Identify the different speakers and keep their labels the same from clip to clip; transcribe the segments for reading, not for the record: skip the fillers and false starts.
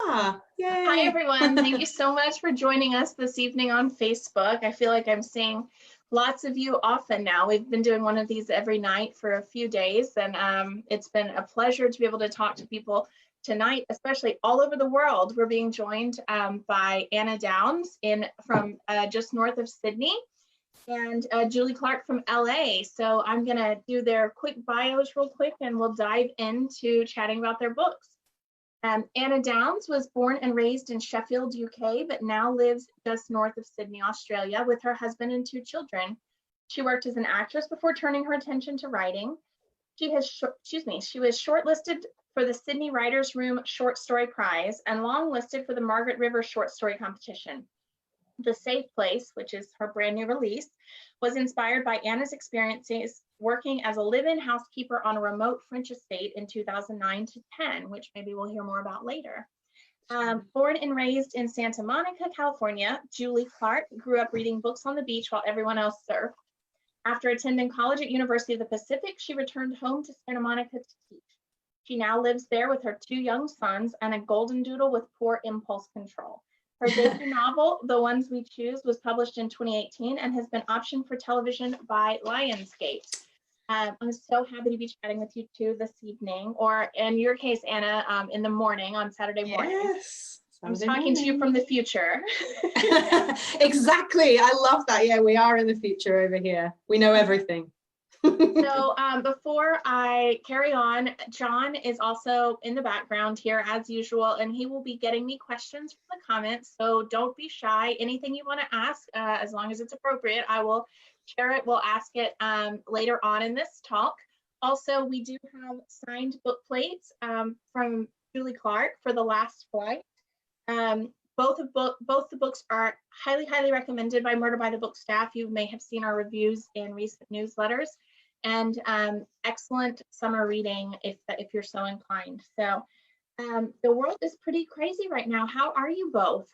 Speaker 1: Yay.
Speaker 2: Hi, everyone. Thank you so much for joining us this evening on Facebook. I feel like I'm seeing lots of you often now. We've been doing one of these every night for a few days, and it's been a pleasure to be able to talk to people tonight, especially all over the world. We're being joined by Anna Downs from just north of Sydney, and Julie Clark from LA. So I'm going to do their quick bios real quick, and we'll dive into chatting about their books. Anna Downs was born and raised in Sheffield, UK, but now lives just north of Sydney, Australia, with her husband and 2 children. She worked as an actress before turning her attention to writing. She was shortlisted for the Sydney Writers' Room Short Story Prize and longlisted for the Margaret River Short Story Competition. The Safe Place, which is her brand new release, was inspired by Anna's experiences working as a live-in housekeeper on a remote French estate in 2009 to 10, which maybe we'll hear more about later. Born and raised in Santa Monica, California, Julie Clark grew up reading books on the beach while everyone else surfed. After attending college at University of the Pacific, she returned home to Santa Monica to teach. She now lives there with her 2 young sons and a golden doodle with poor impulse control. Her debut novel, The Ones We Choose, was published in 2018 and has been optioned for television by Lionsgate. I'm so happy to be chatting with you too this evening, or in your case, Anna, in the morning, on Saturday morning.
Speaker 1: Yes.
Speaker 2: I'm talking to you from the future.
Speaker 1: Exactly. I love that. Yeah, we are in the future over here. We know everything.
Speaker 2: So before I carry on, John is also in the background here as usual, and he will be getting me questions from the comments. So don't be shy. Anything you want to ask, as long as it's appropriate, I will share it. We'll ask it later on in this talk. Also, we do have signed book plates from Julie Clark for The Last Flight. Both the books are highly recommended by Murder by the Book staff. You may have seen our reviews in recent newsletters, and excellent summer reading if you're so inclined. So the world is pretty crazy right now. How are you both?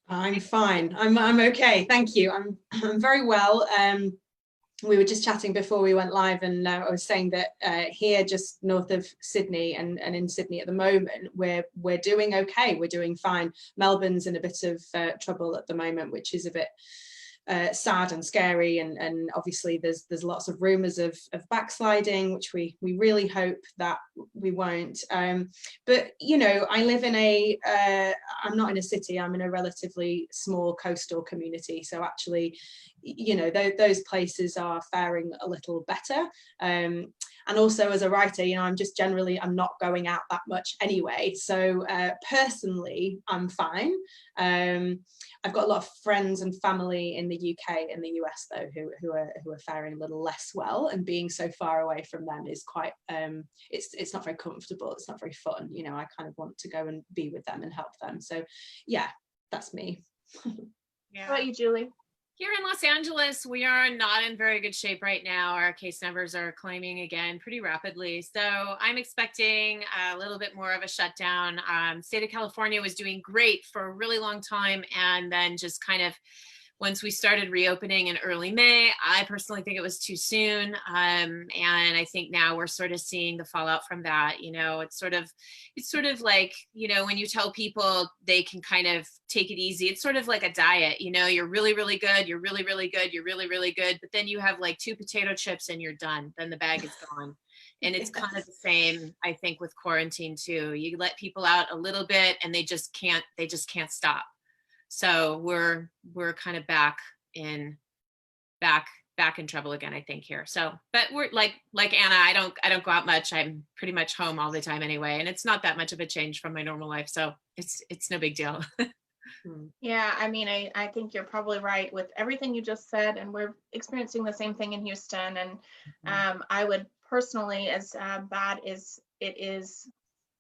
Speaker 1: I'm fine. I'm okay. Thank you. I'm very well. We were just chatting before we went live, and I was saying that here just north of Sydney and in Sydney at the moment, we're doing okay. We're doing fine. Melbourne's in a bit of trouble at the moment, which is a bit sad and scary, and obviously there's lots of rumors of backsliding, which we really hope that we won't. But you know, I live in I'm not in a city, I'm in a relatively small coastal community, so actually, you know, those places are faring a little better. And also as a writer, you know, I'm not going out that much anyway, so personally I'm fine. I've got a lot of friends and family in the UK and the US though who are faring a little less well, and being so far away from them is quite it's not very comfortable, it's not very fun, you know. I kind of want to go and be with them and help them. So yeah, that's me.
Speaker 2: Yeah. How about you, Julie?
Speaker 3: Here in Los Angeles, we are not in very good shape right now. Our case numbers are climbing again pretty rapidly. So I'm expecting a little bit more of a shutdown. State of California was doing great for a really long time, and then just kind of once we started reopening in early May, I personally think it was too soon. And I think now we're sort of seeing the fallout from that. You know, it's sort of like, you know, when you tell people they can kind of take it easy, it's sort of like a diet. You know, you're really, really good. You're really, really good. You're really, really good. But then you have like 2 potato chips and you're done. Then the bag is gone. And it's kind of the same, I think, with quarantine too. You let people out a little bit and they just can't stop. So we're kind of back in trouble again, I think, here. So, but we're like Anna, I don't go out much. I'm pretty much home all the time anyway, and it's not that much of a change from my normal life. So it's no big deal.
Speaker 2: Yeah, I mean, I think you're probably right with everything you just said, and we're experiencing the same thing in Houston. And I would personally, as bad as it is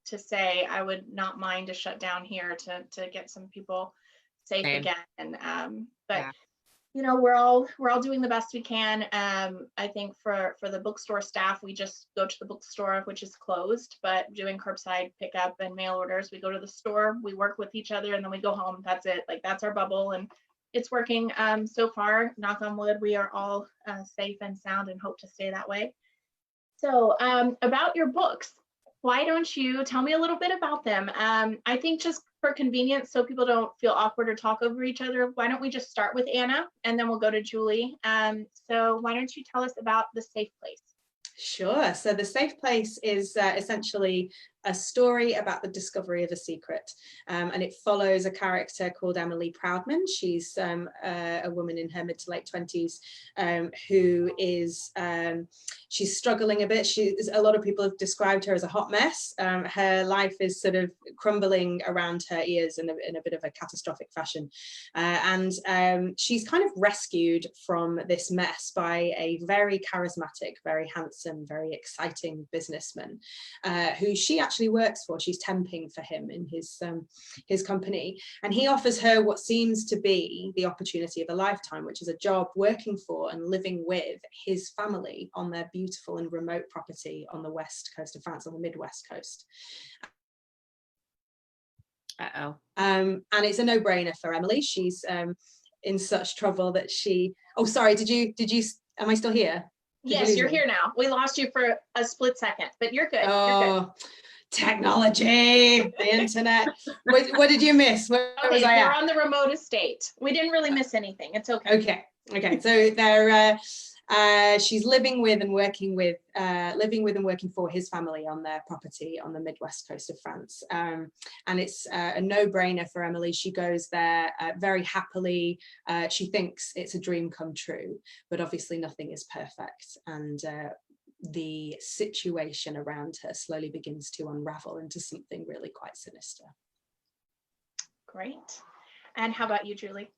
Speaker 2: to say, I would not mind a shutdown here to get some people safe again. And but yeah, you know, we're all doing the best we can. I think for the bookstore staff, we just go to the bookstore, which is closed, but doing curbside pickup and mail orders. We go to the store, we work with each other, and then we go home. That's it. Like, that's our bubble, and it's working so far. Knock on wood, we are all safe and sound and hope to stay that way. So about your books, why don't you tell me a little bit about them? I think just for convenience, so people don't feel awkward or talk over each other, why don't we just start with Anna and then we'll go to Julie. So why don't you tell us about The Safe Place?
Speaker 1: Sure. So The Safe Place is essentially a story about the discovery of a secret, and it follows a character called Emily Proudman. She's a woman in her mid to late 20s who is she's struggling a bit. A lot of people have described her as a hot mess. Her life is sort of crumbling around her ears in a bit of a catastrophic fashion, and she's kind of rescued from this mess by a very charismatic, very handsome, very exciting businessman who she actually works for. She's temping for him in his company, and he offers her what seems to be the opportunity of a lifetime, which is a job working for and living with his family on their beautiful and remote property on the west coast of France, on the Midwest coast. And it's a no-brainer for Emily. She's in such trouble that she, oh sorry, did you am I still here?
Speaker 2: Yes, you're here now. We lost you for a split second, but you're good.
Speaker 1: Oh,
Speaker 2: you're good.
Speaker 1: Technology, the internet. What did you miss? Where was I at?
Speaker 2: We're on the remote estate. We didn't really miss anything. It's okay.
Speaker 1: Okay. So they're she's living with and working for his family on their property on the Midwest coast of France, and it's a no-brainer for Emily. She goes there very happily. She thinks it's a dream come true, but obviously nothing is perfect, and the situation around her slowly begins to unravel into something really quite sinister.
Speaker 2: Great. And how about you, Julie?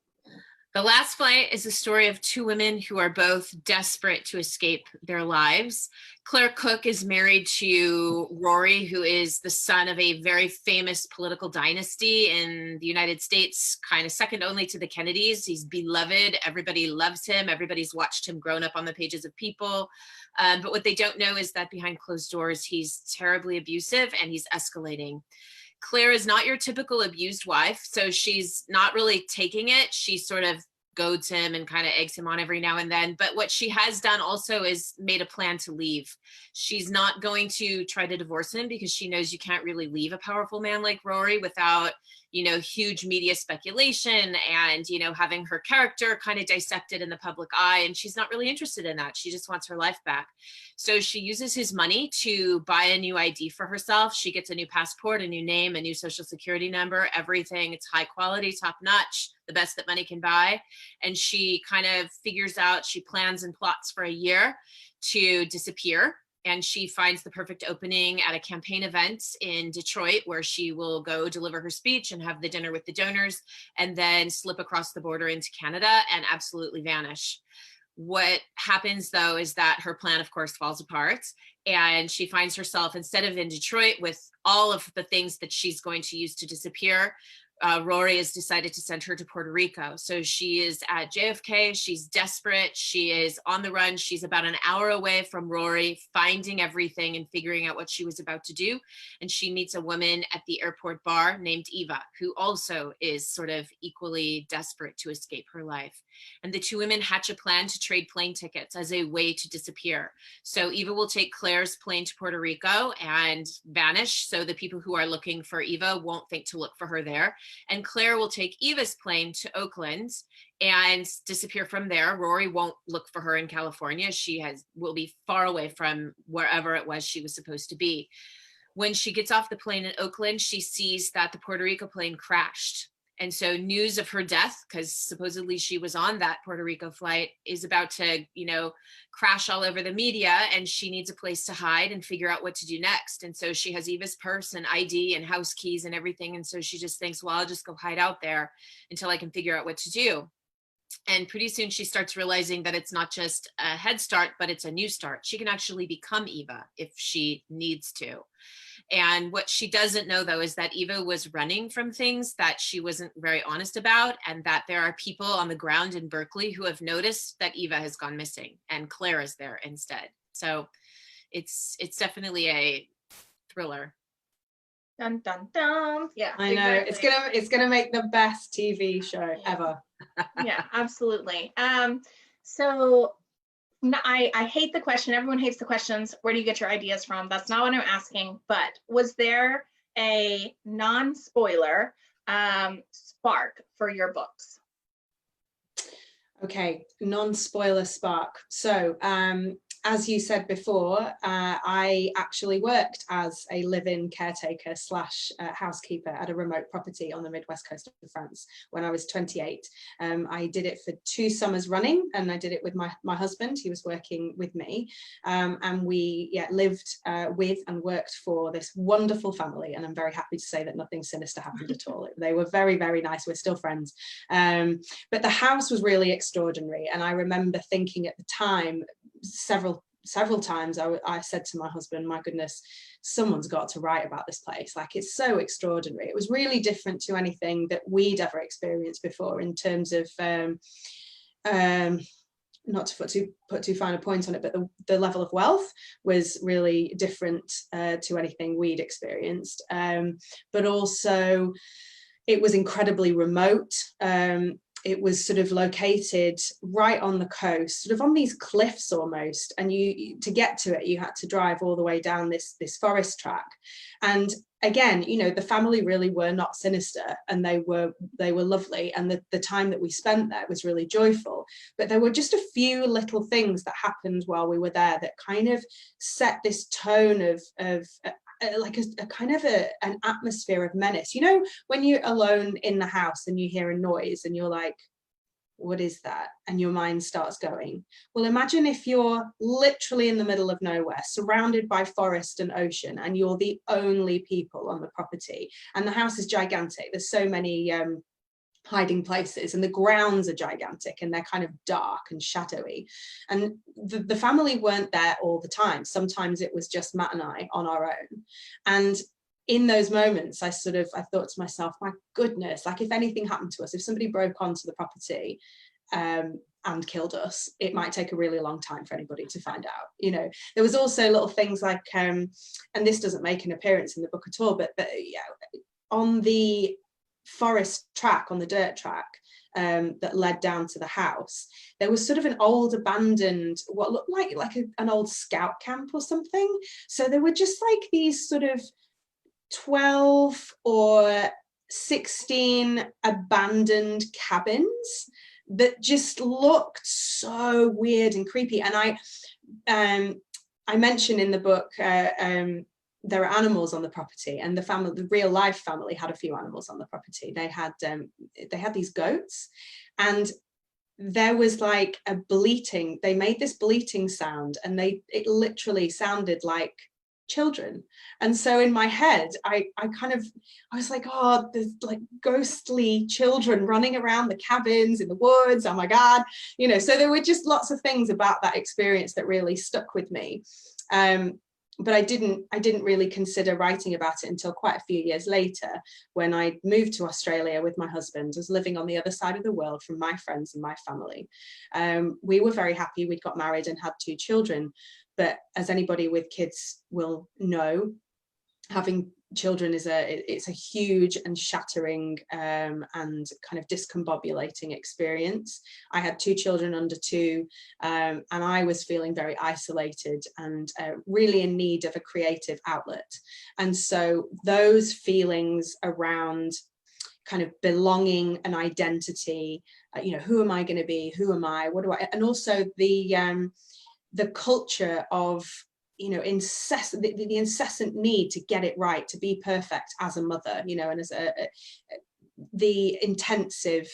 Speaker 3: The Last Flight is a story of two women who are both desperate to escape their lives. Claire Cook is married to Rory, who is the son of a very famous political dynasty in the United States, kind of second only to the Kennedys. He's beloved. Everybody loves him. Everybody's watched him grown up on the pages of People. But what they don't know is that behind closed doors, he's terribly abusive and he's escalating. Claire is not your typical abused wife, so she's not really taking it. She sort of goads him and kind of eggs him on every now and then. But what she has done also is made a plan to leave. She's not going to try to divorce him because she knows you can't really leave a powerful man like Rory without, huge media speculation and, having her character kind of dissected in the public eye. And she's not really interested in that. She just wants her life back. So she uses his money to buy a new ID for herself. She gets a new passport, a new name, a new social security number, everything. It's high quality, top notch, the best that money can buy. And she kind of figures out, she plans and plots for a year to disappear. And she finds the perfect opening at a campaign event in Detroit where she will go deliver her speech and have the dinner with the donors and then slip across the border into Canada and absolutely vanish. What happens though is that her plan, of course, falls apart and she finds herself, instead of in Detroit with all of the things that she's going to use to disappear, Rory has decided to send her to Puerto Rico. So she is at JFK. She's desperate. She is on the run. She's about an hour away from Rory, finding everything and figuring out what she was about to do. And she meets a woman at the airport bar named Eva, who also is sort of equally desperate to escape her life. And the two women hatch a plan to trade plane tickets as a way to disappear. So Eva will take Claire's plane to Puerto Rico and vanish. So the people who are looking for Eva won't think to look for her there. And Claire will take Eva's plane to Oakland and disappear from there. Rory won't look for her in California. She will be far away from wherever it was she was supposed to be. When she gets off the plane in Oakland, she sees that the Puerto Rico plane crashed. And so news of her death, because supposedly she was on that Puerto Rico flight, is about to, crash all over the media, and she needs a place to hide and figure out what to do next. And so she has Eva's purse and ID and house keys and everything. And so she just thinks, well, I'll just go hide out there until I can figure out what to do. And pretty soon she starts realizing that it's not just a head start, but it's a new start. She can actually become Eva if she needs to. And what she doesn't know, though, is that Eva was running from things that she wasn't very honest about, and that there are people on the ground in Berkeley who have noticed that Eva has gone missing and Claire is there instead. So it's definitely a thriller.
Speaker 2: Dun, dun, dun. Yeah,
Speaker 1: I know. Exactly. It's gonna make the best TV show ever.
Speaker 2: Yeah, absolutely. So No, I hate the question. Everyone hates the questions. Where do you get your ideas from? That's not what I'm asking. But was there a non-spoiler spark for your books?
Speaker 1: Okay, non-spoiler spark. So as you said before, I actually worked as a live-in caretaker / housekeeper at a remote property on the midwest coast of France when I was 28. I did it for 2 summers running, and I did it with my husband. He was working with me, and we lived with and worked for this wonderful family. And I'm very happy to say that nothing sinister happened at all. They were very, very nice. We're still friends. But the house was really extraordinary. And I remember thinking at the time, several times I said to my husband, my goodness, someone's got to write about this place. Like, it's so extraordinary. It was really different to anything that we'd ever experienced before in terms of not to put too fine a point on it, but the level of wealth was really different to anything we'd experienced, but also it was incredibly remote. It was sort of located right on the coast, sort of on these cliffs almost. And to get to it, you had to drive all the way down this forest track. And again, you know, the family really were not sinister, and they were lovely. And the time that we spent there was really joyful. But there were just a few little things that happened while we were there that kind of set this tone of like a kind of an atmosphere of menace. You know, when you're alone in the house and you hear a noise and you're like, what is that? And your mind starts going. Well, imagine if you're literally in the middle of nowhere, surrounded by forest and ocean, and you're the only people on the property, and the house is gigantic. There's so many hiding places, and the grounds are gigantic, and they're kind of dark and shadowy. And the family weren't there all the time. Sometimes it was just Matt and I on our own. And in those moments, I thought to myself, my goodness, like, if anything happened to us, if somebody broke onto the property and killed us, it might take a really long time for anybody to find out. You know, there was also little things like, and this doesn't make an appearance in the book at all, but yeah, on the forest track, on the dirt track that led down to the house, there was sort of an old abandoned, what looked like an old scout camp or something. So there were just like these sort of 12 or 16 abandoned cabins that just looked so weird and creepy. And I mentioned in the book there are animals on the property, and the real life family had a few animals on the property. They had these goats, and there was like a bleating. They made this bleating sound, and it literally sounded like children. And so in my head, I was like, oh, there's like ghostly children running around the cabins in the woods. Oh my God, you know. So there were just lots of things about that experience that really stuck with me. But I didn't really consider writing about it until quite a few years later, when I moved to Australia with my husband. I was living on the other side of the world from my friends and my family. We were very happy. We'd got married and had 2 children. But as anybody with kids will know, having children it's a huge and shattering and kind of discombobulating experience. I had 2 children under 2, and I was feeling very isolated and really in need of a creative outlet. And so those feelings around kind of belonging and identity, you know, who am I going to be? Who am I? What do I? And also the culture of, you know, the incessant need to get it right, to be perfect as a mother, you know, and as the intensive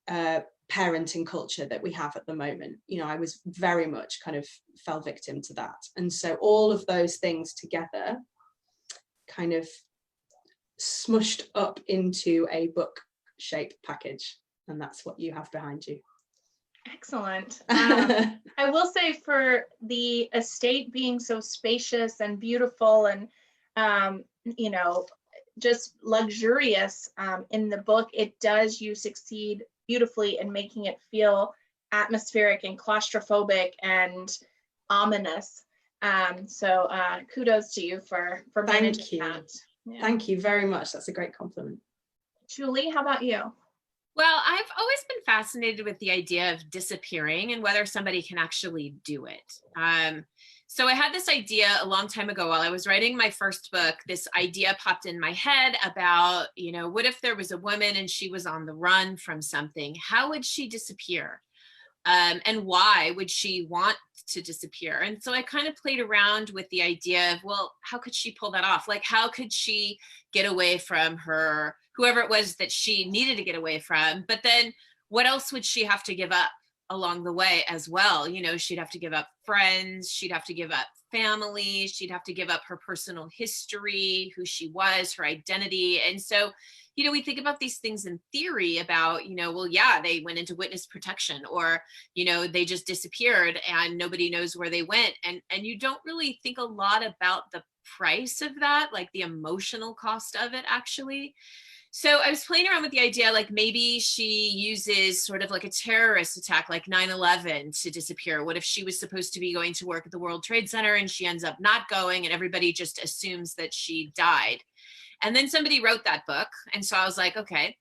Speaker 1: parenting culture that we have at the moment. You know, I was very much kind of fell victim to that. And so all of those things together kind of smushed up into a book shaped package. And that's what you have behind you.
Speaker 2: Excellent. I will say, for the estate being so spacious and beautiful and, you know, just luxurious in the book, you succeed beautifully in making it feel atmospheric and claustrophobic and ominous. So kudos to you for managing that. Yeah.
Speaker 1: Thank you very much. That's a great compliment.
Speaker 2: Julie, how about you?
Speaker 3: Well, I've always been fascinated with the idea of disappearing and whether somebody can actually do it. So I had this idea a long time ago while I was writing my first book. This idea popped in my head about, what if there was a woman and she was on the run from something? How would she disappear? And why would she want to disappear? And so I kind of played around with the idea of, well, how could she pull that off? Like, how could she get away from whoever it was that she needed to get away from? But then what else would she have to give up along the way as well? She'd have to give up friends, she'd have to give up family, she'd have to give up her personal history, who she was, her identity. And so we think about these things in theory about, well, yeah, they went into witness protection, or, they just disappeared and nobody knows where they went. And you don't really think a lot about the price of that, like the emotional cost of it, actually. So I was playing around with the idea, like maybe she uses sort of like a terrorist attack, like 9/11, to disappear. What if she was supposed to be going to work at the World Trade Center and she ends up not going and everybody just assumes that she died? And then somebody wrote that book. And so I was like, okay.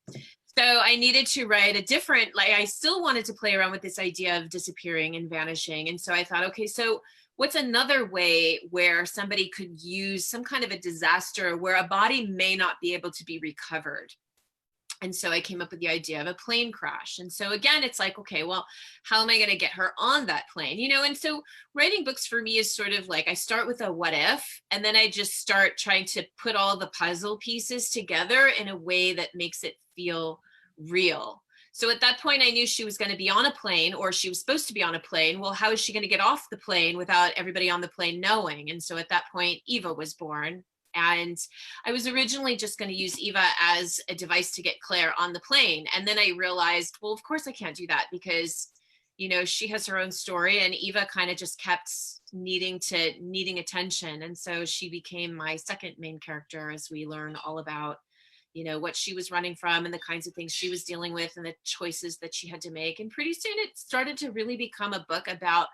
Speaker 3: So I needed to write a different, like, I still wanted to play around with this idea of disappearing and vanishing. And so I thought, okay, so what's another way where somebody could use some kind of a disaster where a body may not be able to be recovered? And so I came up with the idea of a plane crash. And so again, it's like, okay, well, how am I going to get her on that plane? And so writing books for me is sort of like, I start with a what if, and then I just start trying to put all the puzzle pieces together in a way that makes it feel real. So at that point, I knew she was going to be on a plane, or she was supposed to be on a plane. Well, how is she going to get off the plane without everybody on the plane knowing? And so at that point, Eva was born. And I was originally just going to use Eva as a device to get Claire on the plane. And then I realized, well, of course I can't do that, because, she has her own story, and Eva kind of just kept needing attention. And so she became my second main character as we learn all about, what she was running from and the kinds of things she was dealing with and the choices that she had to make. And pretty soon it started to really become a book about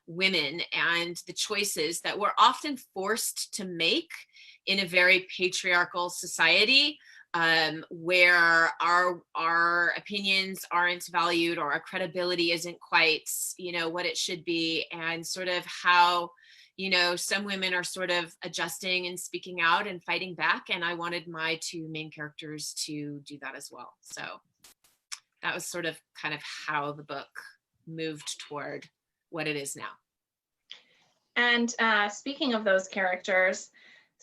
Speaker 3: women and the choices that we're often forced to make in a very patriarchal society, where our opinions aren't valued, or our credibility isn't quite, what it should be, and sort of how, some women are sort of adjusting and speaking out and fighting back. And I wanted my two main characters to do that as well. So that was sort of kind of how the book moved toward what it is now.
Speaker 2: And speaking of those characters,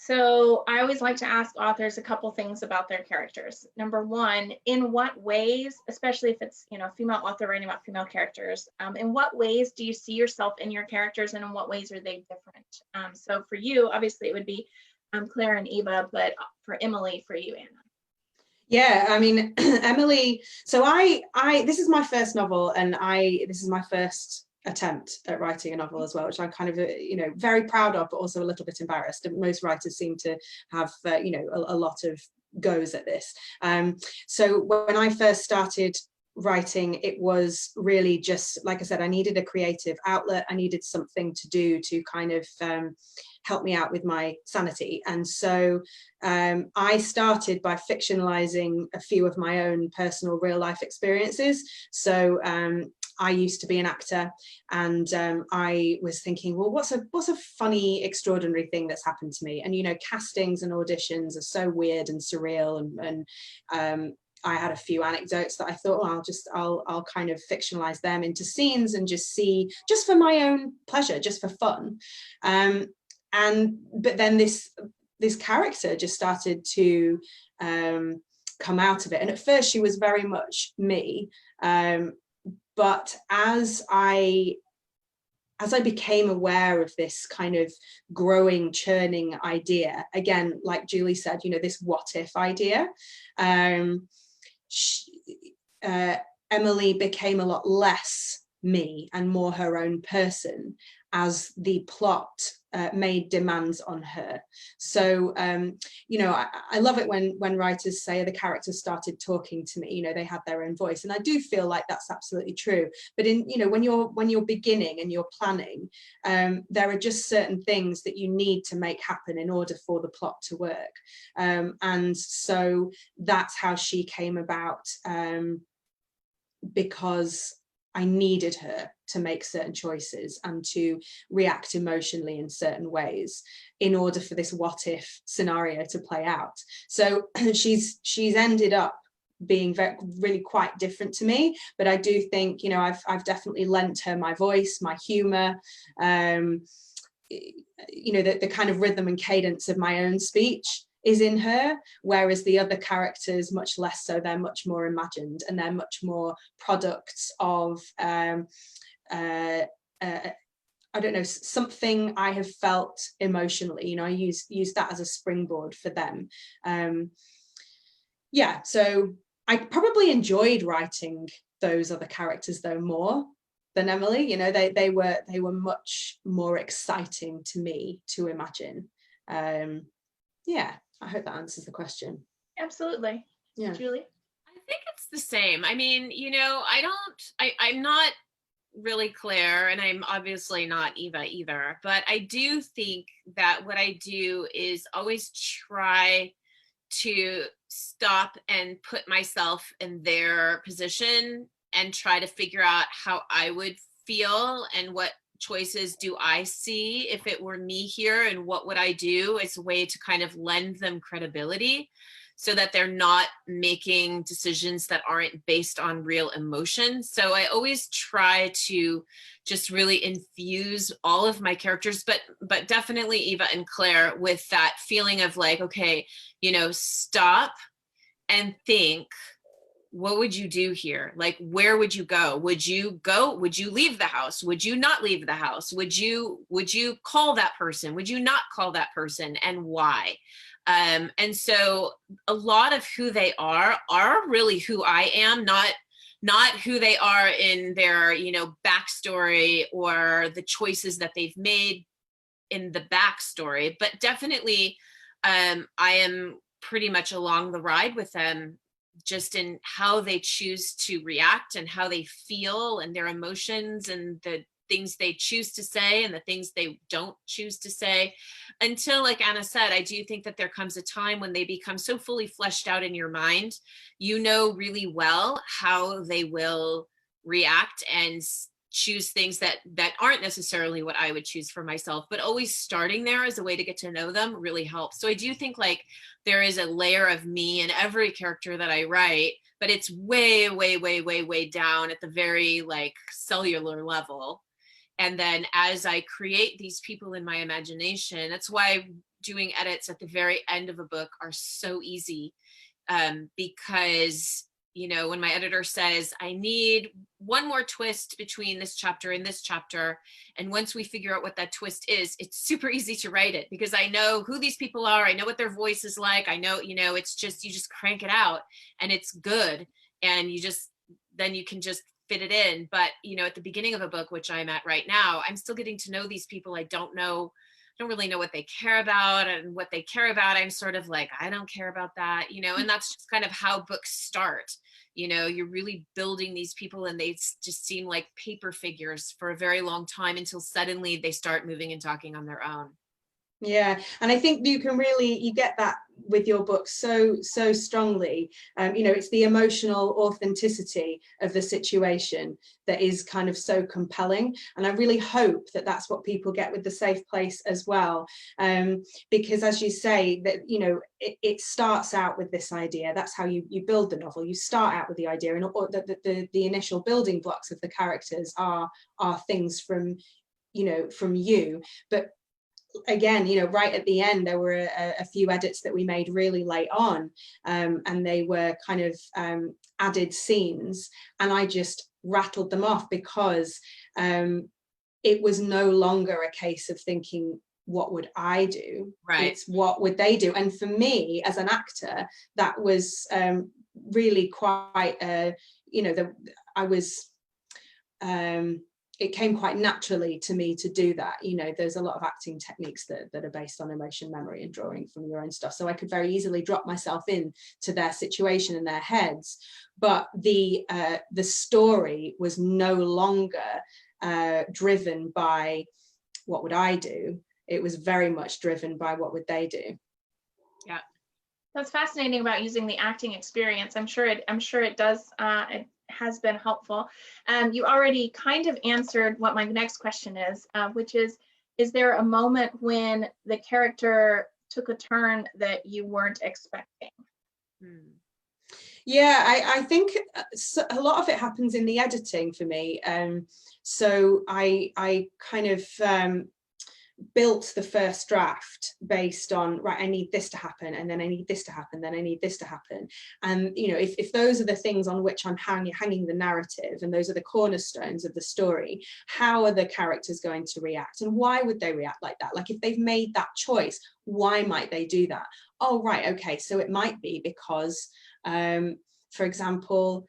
Speaker 2: so I always like to ask authors a couple things about their characters. Number one, in what ways, especially if it's, a female author writing about female characters, in what ways do you see yourself in your characters, and in what ways are they different? So for you, obviously it would be Claire and Eva, but for Emily, for you, Anna.
Speaker 1: Yeah, I mean, Emily, so I this is my first novel, and this is my first attempt at writing a novel as well, which I'm kind of very proud of, but also a little bit embarrassed. Most writers seem to have a lot of goes at this. So when I first started writing, it was really just, like I said, I needed a creative outlet. I needed something to do to kind of help me out with my sanity. And so I started by fictionalizing a few of my own personal real life experiences. So I used to be an actor, and I was thinking, well, what's a funny, extraordinary thing that's happened to me? And castings and auditions are so weird and surreal, and I had a few anecdotes that I thought, well, I'll kind of fictionalize them into scenes and just see, just for my own pleasure, just for fun. But then this character just started to come out of it, and at first she was very much me. But as I became aware of this kind of growing, churning idea, again, like Julie said, this what if idea, Emily became a lot less me and more her own person as the plot made demands on her. So I love it when writers say the characters started talking to me, they had their own voice, and I do feel like that's absolutely true. But when you're beginning and you're planning, there are just certain things that you need to make happen in order for the plot to work, and so that's how she came about. because I needed her to make certain choices and to react emotionally in certain ways in order for this what if scenario to play out. So she's ended up being really quite different to me, but I do think, you know, I've definitely lent her my voice, my humor, you know, the kind of rhythm and cadence of my own speech is in her, whereas the other characters much less so. They're much more imagined, and they're much more products of I don't know, something I have felt emotionally. You know, I use that as a springboard for them. Yeah, so I probably enjoyed writing those other characters though more than Emily. You know, they were much more exciting to me to imagine. Yeah, I hope that answers the question.
Speaker 2: Absolutely.
Speaker 1: Yeah.
Speaker 2: Julie?
Speaker 3: I think it's the same. I mean, you know, I'm not really Claire, and I'm obviously not Eva either, but I do think that what I do is always try to stop and put myself in their position and try to figure out how I would feel and what choices do I see if it were me here, and what would I do as a way to kind of lend them credibility so that they're not making decisions that aren't based on real emotion. So I always try to just really infuse all of my characters, but definitely Eva and Claire, with that feeling of like, okay, you know, stop and think, what would you do here? Like, where would you go? Would you leave the house? Would you not leave the house? Would you call that person? Would you not call that person? And why? And so a lot of who they are really who I am, not who they are in their, you know, backstory or the choices that they've made in the backstory, but definitely I am pretty much along the ride with them, just in how they choose to react and how they feel and their emotions and the things they choose to say and the things they don't choose to say, until, like Anna said, I do think that there comes a time when they become so fully fleshed out in your mind, you know really well how they will react and choose things that aren't necessarily what I would choose for myself, but always starting there as a way to get to know them really helps. So I do think like there is a layer of me in every character that I write, but it's way, way, way, way, way down at the very like cellular level. And then as I create these people in my imagination, that's why doing edits at the very end of a book are so easy, because, you know, when my editor says, I need one more twist between this chapter and this chapter, and once we figure out what that twist is, it's super easy to write it because I know who these people are. I know what their voice is like. I know, you know, it's just, you just crank it out and it's good. And then you can just fit it in. But, you know, at the beginning of a book, which I'm at right now, I'm still getting to know these people. I don't really know what they care about, and what they care about, I'm sort of like, I don't care about that, you know, and that's just kind of how books start. You know, you're really building these people and they just seem like paper figures for a very long time until suddenly they start moving and talking on their own.
Speaker 1: Yeah, and I think you get that with your book so strongly. You know, it's the emotional authenticity of the situation that is kind of so compelling, and I really hope that that's what people get with The Safe Place as well, because as you say, that, you know, it starts out with this idea. That's how you build the novel. You start out with the idea, and the initial building blocks of the characters are things from, you know, from you. But again, you know, right at the end, there were a few edits that we made really late on, and they were kind of added scenes, and I just rattled them off because it was no longer a case of thinking, what would I do?
Speaker 3: Right.
Speaker 1: It's what would they do? And for me as an actor, that was really quite you know, I was it came quite naturally to me to do that. You know, there's a lot of acting techniques that are based on emotion memory and drawing from your own stuff. So I could very easily drop myself in to their situation in their heads. But the story was no longer driven by what would I do. It was very much driven by what would they do.
Speaker 2: Yeah. That's fascinating about using the acting experience. I'm sure it does has been helpful. You already kind of answered what my next question is, which is there a moment when the character took a turn that you weren't expecting?
Speaker 1: Yeah, I think a lot of it happens in the editing for me. So I kind of built the first draft based on, right, I need this to happen, and then I need this to happen, then I need this to happen. And, you know, if those are the things on which I'm hanging the narrative, and those are the cornerstones of the story, how are the characters going to react? And why would they react like that? Like, if they've made that choice, why might they do that? Oh, right, okay, so it might be because, for example,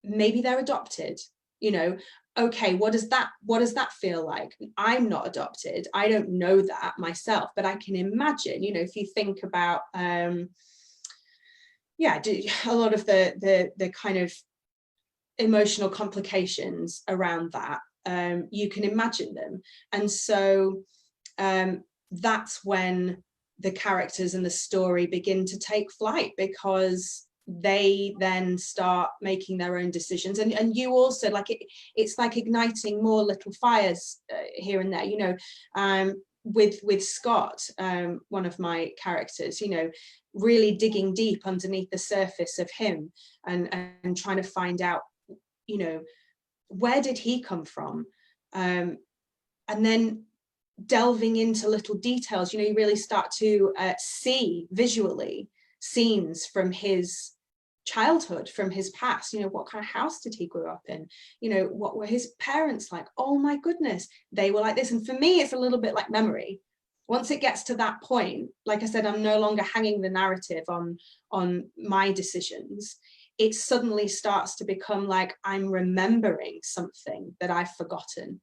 Speaker 1: maybe they're adopted, you know. Okay, what does that feel like? I'm not adopted. I don't know that myself, but I can imagine, you know, if you think about, yeah, a lot of the kind of emotional complications around that, you can imagine them. And so that's when the characters and the story begin to take flight, because they then start making their own decisions, and you also, like, it's like igniting more little fires here and there, you know. With Scott, one of my characters, you know, really digging deep underneath the surface of him, and trying to find out, you know, where did he come from, and then delving into little details. You know, you really start to see visually scenes from his childhood, from his past. You know, what kind of house did he grow up in? You know, what were his parents like? Oh my goodness, they were like this. And for me, it's a little bit like memory. Once it gets to that point, like I said, I'm no longer hanging the narrative on my decisions. It suddenly starts to become like I'm remembering something that I've forgotten.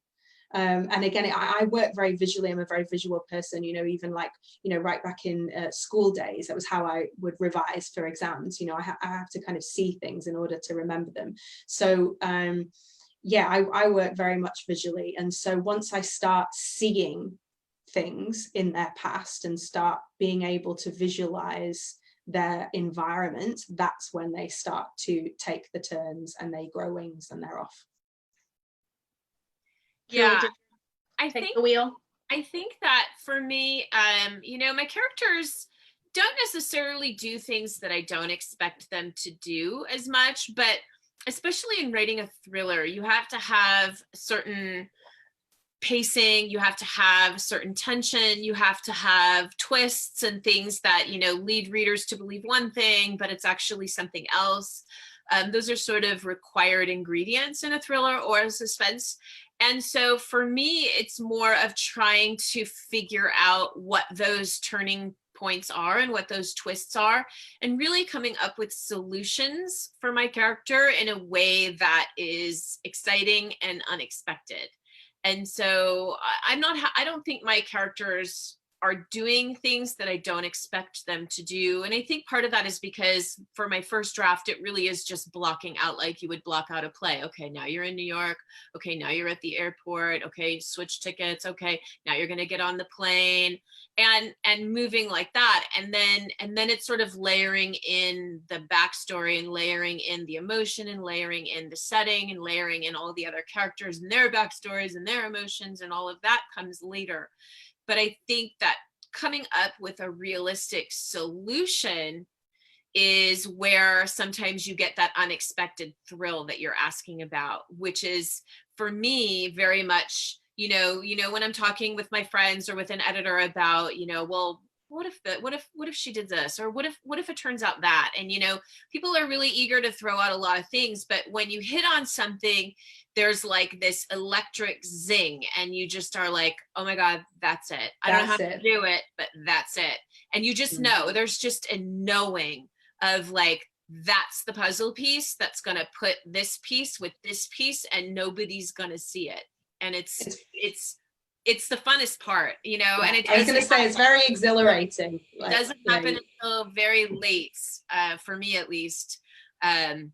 Speaker 1: And again, I work very visually. I'm a very visual person, you know, even like, you know, right back in school days, that was how I would revise for exams. You know, I have to kind of see things in order to remember them. So yeah, I work very much visually. And so once I start seeing things in their past and start being able to visualize their environment, that's when they start to take the turns and they grow wings and they're off.
Speaker 3: Yeah,
Speaker 2: I think the wheel.
Speaker 3: I think that for me, you know, my characters don't necessarily do things that I don't expect them to do as much, but especially in writing a thriller, you have to have certain pacing, you have to have certain tension, you have to have twists and things that, you know, lead readers to believe one thing, but it's actually something else. Those are sort of required ingredients in a thriller or a suspense. And so for me, it's more of trying to figure out what those turning points are and what those twists are, and really coming up with solutions for my character in a way that is exciting and unexpected. And so I don't think my characters are doing things that I don't expect them to do. And I think part of that is because for my first draft, it really is just blocking out like you would block out a play. Okay, now you're in New York. Okay, now you're at the airport. Okay, switch tickets. Okay, now you're going to get on the plane, and moving like that. And then it's sort of layering in the backstory and layering in the emotion and layering in the setting and layering in all the other characters and their backstories and their emotions, and all of that comes later. But I think that coming up with a realistic solution is where sometimes you get that unexpected thrill that you're asking about, which is for me very much, you know, when I'm talking with my friends or with an editor about, you know, well, what if she did this, or what if it turns out that, and, you know, people are really eager to throw out a lot of things, but when you hit on something, there's like this electric zing, and you just are like, oh my God, that's it. I don't know how to do it, but that's it. And you just know, there's just a knowing of like, that's the puzzle piece that's going to put this piece with this piece, and nobody's going to see it. And it's the funnest part, you know. Yeah. And I was going to say,
Speaker 1: it's very exhilarating.
Speaker 3: It doesn't happen until very late, for me at least. And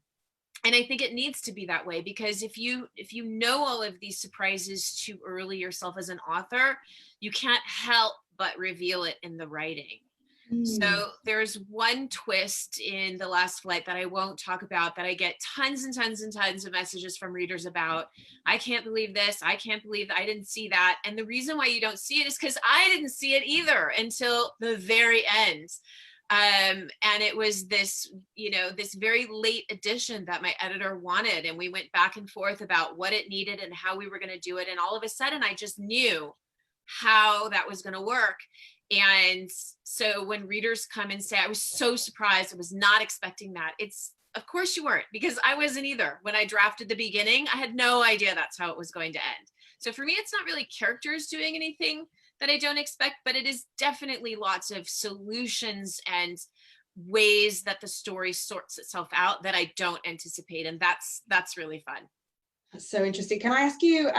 Speaker 3: I think it needs to be that way, because if you know all of these surprises too early yourself as an author, you can't help but reveal it in the writing. So there's one twist in The Last Flight that I won't talk about that I get tons and tons and tons of messages from readers about. I can't believe this. I can't believe that I didn't see that. And the reason why you don't see it is because I didn't see it either until the very end. And it was this, this very late edition that my editor wanted. And we went back and forth about what it needed and how we were going to do it. And all of a sudden, I just knew how that was going to work. And so when readers come and say, I was so surprised, I was not expecting that. It's, of course you weren't, because I wasn't either. When I drafted the beginning, I had no idea that's how it was going to end. So for me, it's not really characters doing anything that I don't expect, but it is definitely lots of solutions and ways that the story sorts itself out that I don't anticipate. And that's really fun.
Speaker 1: That's so interesting. Can I ask you,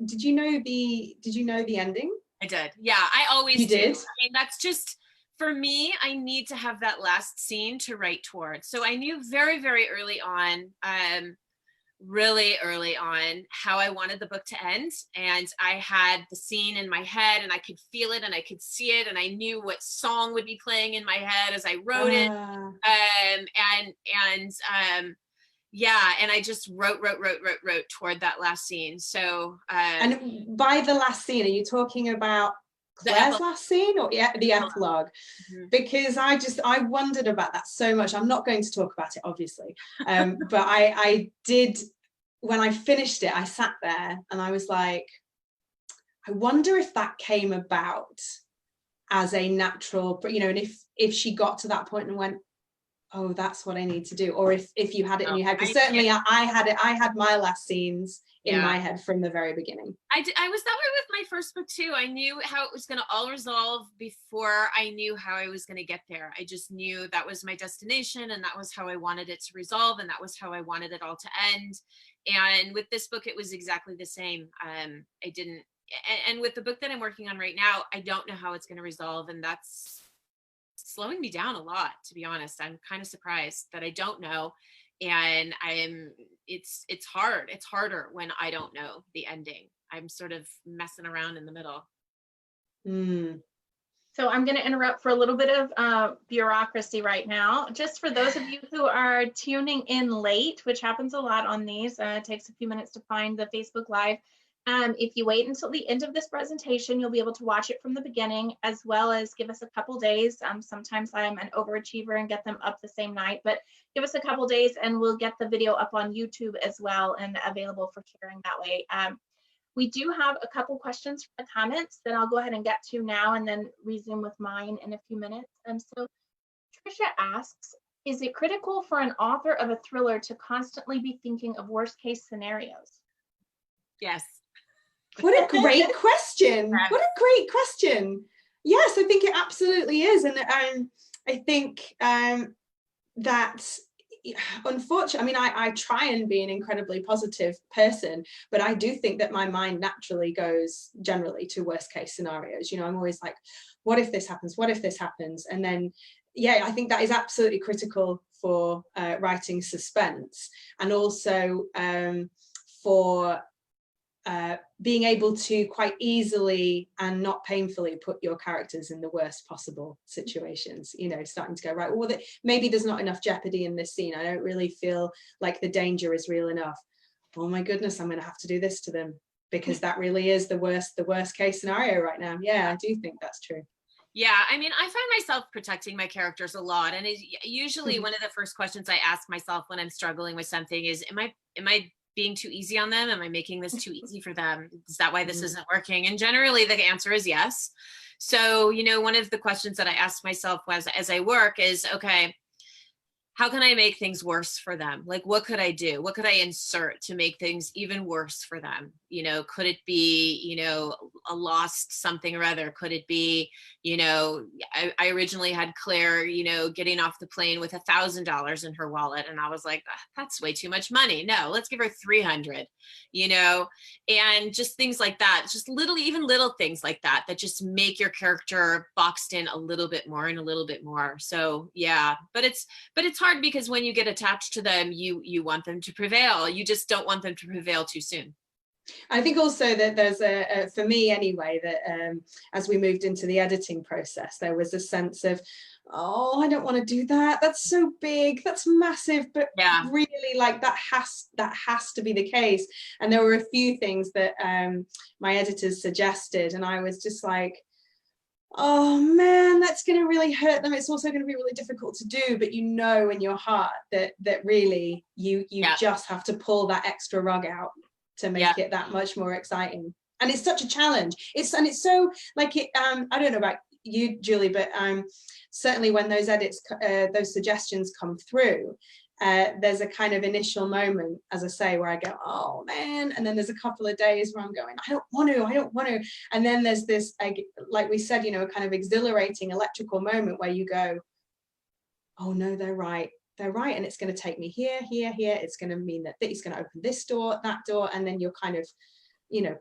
Speaker 1: did you know the ending?
Speaker 3: I did. Yeah, I always
Speaker 1: did.
Speaker 3: I mean, that's just, for me, I need to have that last scene to write towards. So I knew very, very early on, really early on, how I wanted the book to end. And I had the scene in my head and I could feel it and I could see it. And I knew what song would be playing in my head as I wrote it. Yeah, and I just wrote toward that last scene. So
Speaker 1: and by the last scene, are you talking about Claire's last scene or the epilogue? Mm-hmm. Because I wondered about that so much. I'm not going to talk about it, obviously, but I did, when I finished it, I sat there and I was like, I wonder if that came about as a natural, and if she got to that point and went, oh, that's what I need to do. Or if you had it in your head, because certainly I had my last scenes in my head from the very beginning.
Speaker 3: I was that way with my first book too. I knew how it was going to all resolve before I knew how I was going to get there. I just knew that was my destination and that was how I wanted it to resolve and that was how I wanted it all to end. And with this book, it was exactly the same. And with the book that I'm working on right now, I don't know how it's going to resolve, and that's slowing me down a lot, to be honest. I'm kind of surprised that I don't know. And it's hard. It's harder when I don't know the ending. I'm sort of messing around in the middle.
Speaker 2: So I'm going to interrupt for a little bit of bureaucracy right now. Just for those of you who are tuning in late, which happens a lot on these, it takes a few minutes to find the Facebook Live. If you wait until the end of this presentation, you'll be able to watch it from the beginning, as well as give us a couple days. Sometimes I'm an overachiever and get them up the same night, but give us a couple days and we'll get the video up on YouTube as well and available for sharing that way. We do have a couple questions from the comments that I'll go ahead and get to now and then resume with mine in a few minutes. So Tricia asks, is it critical for an author of a thriller to constantly be thinking of worst case scenarios?
Speaker 3: Yes.
Speaker 1: What a great question. What a great question. Yes, I think it absolutely is. And I think that, unfortunately, I try and be an incredibly positive person, but I do think that my mind naturally goes generally to worst case scenarios. I'm always like, what if this happens? What if this happens? And then, I think that is absolutely critical for writing suspense, and also for being able to quite easily and not painfully put your characters in the worst possible situations, starting to go, right, well, maybe there's not enough jeopardy in this scene. I don't really feel like the danger is real enough. Oh my goodness, I'm going to have to do this to them, because that really is the worst case scenario right now. Yeah, I do think that's true.
Speaker 3: Yeah, I find myself protecting my characters a lot. And usually one of the first questions I ask myself when I'm struggling with something is, am I being too easy on them? Am I making this too easy for them? Is that why this isn't working? And generally the answer is yes. So, one of the questions that I ask myself as I work is, okay, how can I make things worse for them? Like, what could I do? What could I insert to make things even worse for them? Could it be, a lost something or other? Could it be, I originally had Claire, getting off the plane with $1,000 in her wallet. And I was like, that's way too much money. No, let's give her 300, and just things like that. Just little things like that just make your character boxed in a little bit more and a little bit more. So yeah, but it's hard, because when you get attached to them, you want them to prevail. You just don't want them to prevail too soon.
Speaker 1: I think also that there's for me anyway, that as we moved into the editing process, there was a sense of, oh, I don't want to do that. That's so big, that's massive, but really, like, that has to be the case. And there were a few things that my editors suggested, and I was just like, oh man, that's going to really hurt them. It's also going to be really difficult to do, but you know in your heart that really you just have to pull that extra rug out to make it that much more exciting. And it's such a challenge. It's so like it. I don't know about you, Julie, but certainly when those edits, those suggestions come through, there's a kind of initial moment, as I say, where I go, oh man, and then there's a couple of days where I'm going, I don't want to, and then there's this, like we said, you know, a kind of exhilarating electrical moment where you go, oh no, they're right, and it's going to take me here, it's going to mean that it's going to open this door, that door, and then you're kind of, you know,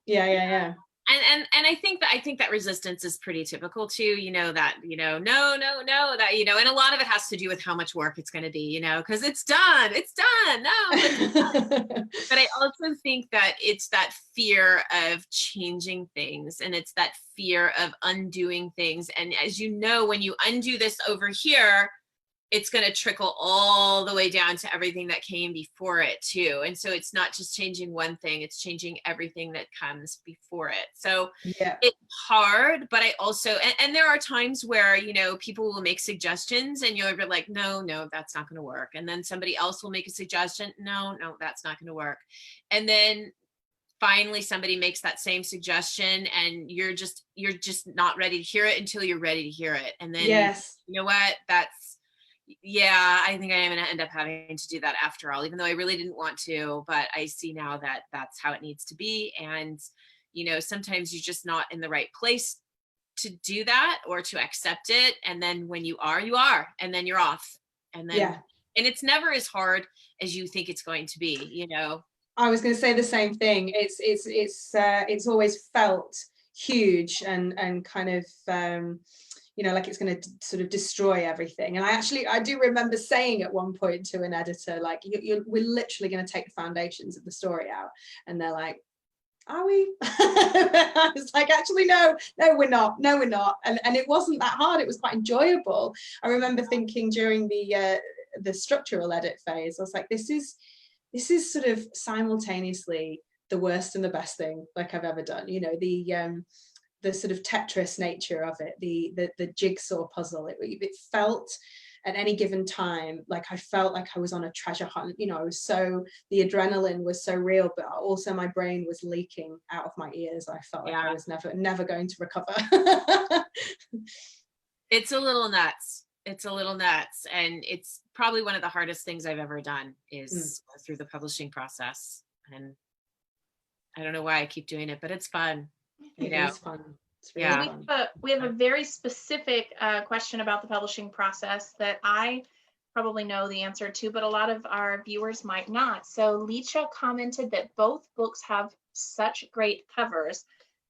Speaker 1: yeah.
Speaker 3: And I think that resistance is pretty typical too, you know, that, you know, no, that, you know, and a lot of it has to do with how much work it's going to be, you know, because it's done, no, it's done. But I also think that it's that fear of changing things, and it's that fear of undoing things. And as you know, when you undo this over here, it's going to trickle all the way down to everything that came before it too. And so it's not just changing one thing, it's changing everything that comes before it. So it's hard, but I also, and there are times where, you know, people will make suggestions and you'll be like, no, that's not going to work. And then somebody else will make a suggestion. No, that's not going to work. And then finally somebody makes that same suggestion and you're just not ready to hear it until you're ready to hear it. And then, you know what, I think I am going to end up having to do that after all, even though I really didn't want to, but I see now that that's how it needs to be. And, you know, sometimes you're just not in the right place to do that or to accept it. And then when you are, and then you're off. And then, and it's never as hard as you think it's going to be, you know.
Speaker 1: I was going to say the same thing. It's always felt huge and kind of, you know, like it's going to sort of destroy everything. And I do remember saying at one point to an editor, like, we're literally going to take the foundations of the story out. And they're like, are we? I was like, actually, no, we're not. And it wasn't that hard. It was quite enjoyable. I remember thinking during the structural edit phase, I was like, this is sort of simultaneously the worst and the best thing like I've ever done. You know, the sort of Tetris nature of it, the jigsaw puzzle. It felt at any given time like I felt like I was on a treasure hunt. You know, the adrenaline was so real, but also my brain was leaking out of my ears. I felt like I was never going to recover.
Speaker 3: It's a little nuts. And it's probably one of the hardest things I've ever done is go through the publishing process. And I don't know why I keep doing it, but it's fun. You know,
Speaker 1: it's fun. It's really fun.
Speaker 2: We have a very specific question about the publishing process that I probably know the answer to, but a lot of our viewers might not. So Leisha commented that both books have such great covers.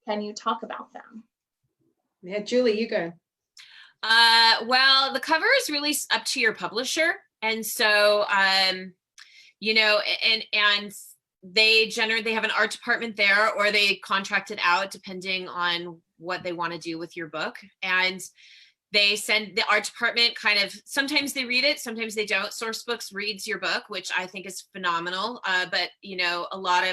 Speaker 2: Can you talk about them?
Speaker 1: Yeah, Julie, you go.
Speaker 3: Well, the cover is really up to your publisher. And so, you know, and they have an art department there, or they contract it out depending on what they want to do with your book. And they send the art department kind of, sometimes they read it, sometimes they don't. Sourcebooks reads your book, which I think is phenomenal. But you know, a lot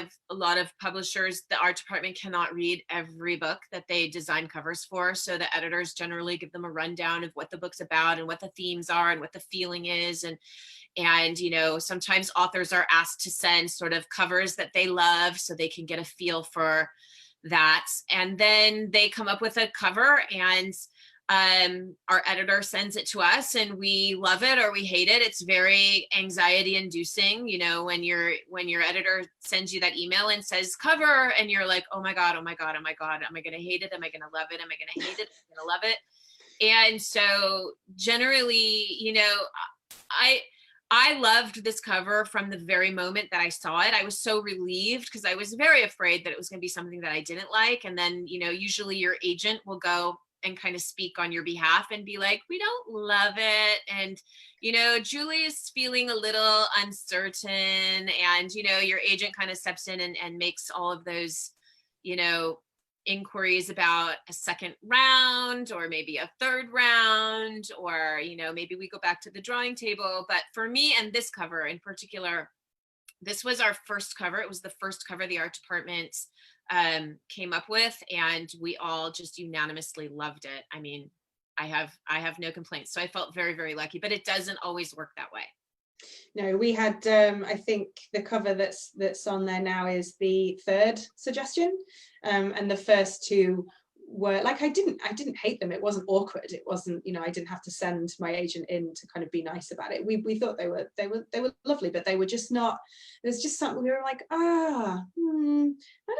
Speaker 3: of publishers, the art department cannot read every book that they design covers for. So the editors generally give them a rundown of what the book's about and what the themes are and what the feeling is. And, you know, sometimes authors are asked to send sort of covers that they love so they can get a feel for that. And then they come up with a cover, and our editor sends it to us, and we love it or we hate it. It's very anxiety inducing, you know, when your editor sends you that email and says cover, and you're like, oh my God, am I going to hate it? Am I going to love it? Am I going to hate it? Am I going to love it? And so generally, you know, I loved this cover from the very moment that I saw it. I was so relieved because I was very afraid that it was going to be something that I didn't like. And then, you know, usually your agent will go, and kind of speak on your behalf and be like, we don't love it. And, you know, Julie is feeling a little uncertain, and, you know, your agent kind of steps in and makes all of those, you know, inquiries about a second round or maybe a third round, or, you know, maybe we go back to the drawing table. But for me and this cover in particular, this was our first cover. It was the first cover the art department came up with, and we all just unanimously loved it. I mean, I have no complaints. So I felt very, very lucky, but it doesn't always work that way.
Speaker 1: No, we had, I think the cover that's on there now is the third suggestion. And the first two were like, I didn't hate them. It wasn't awkward. It wasn't, you know, I didn't have to send my agent in to kind of be nice about it. We thought they were lovely, but they were just not, there's just something we were like, I don't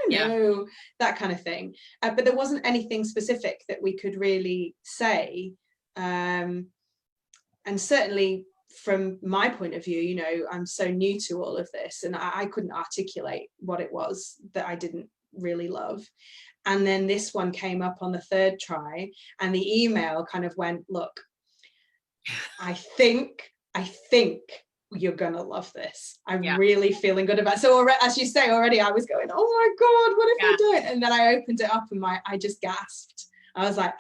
Speaker 1: know, that kind of thing. But there wasn't anything specific that we could really say. And certainly from my point of view, you know, I'm so new to all of this, and I couldn't articulate what it was that I didn't really love. And then this one came up on the third try, and the email kind of went, look, I think you're gonna love this. I'm really feeling good about it. So already, as you say, already I was going, oh my God, what if I don't? And then I opened it up and I just gasped. I was like,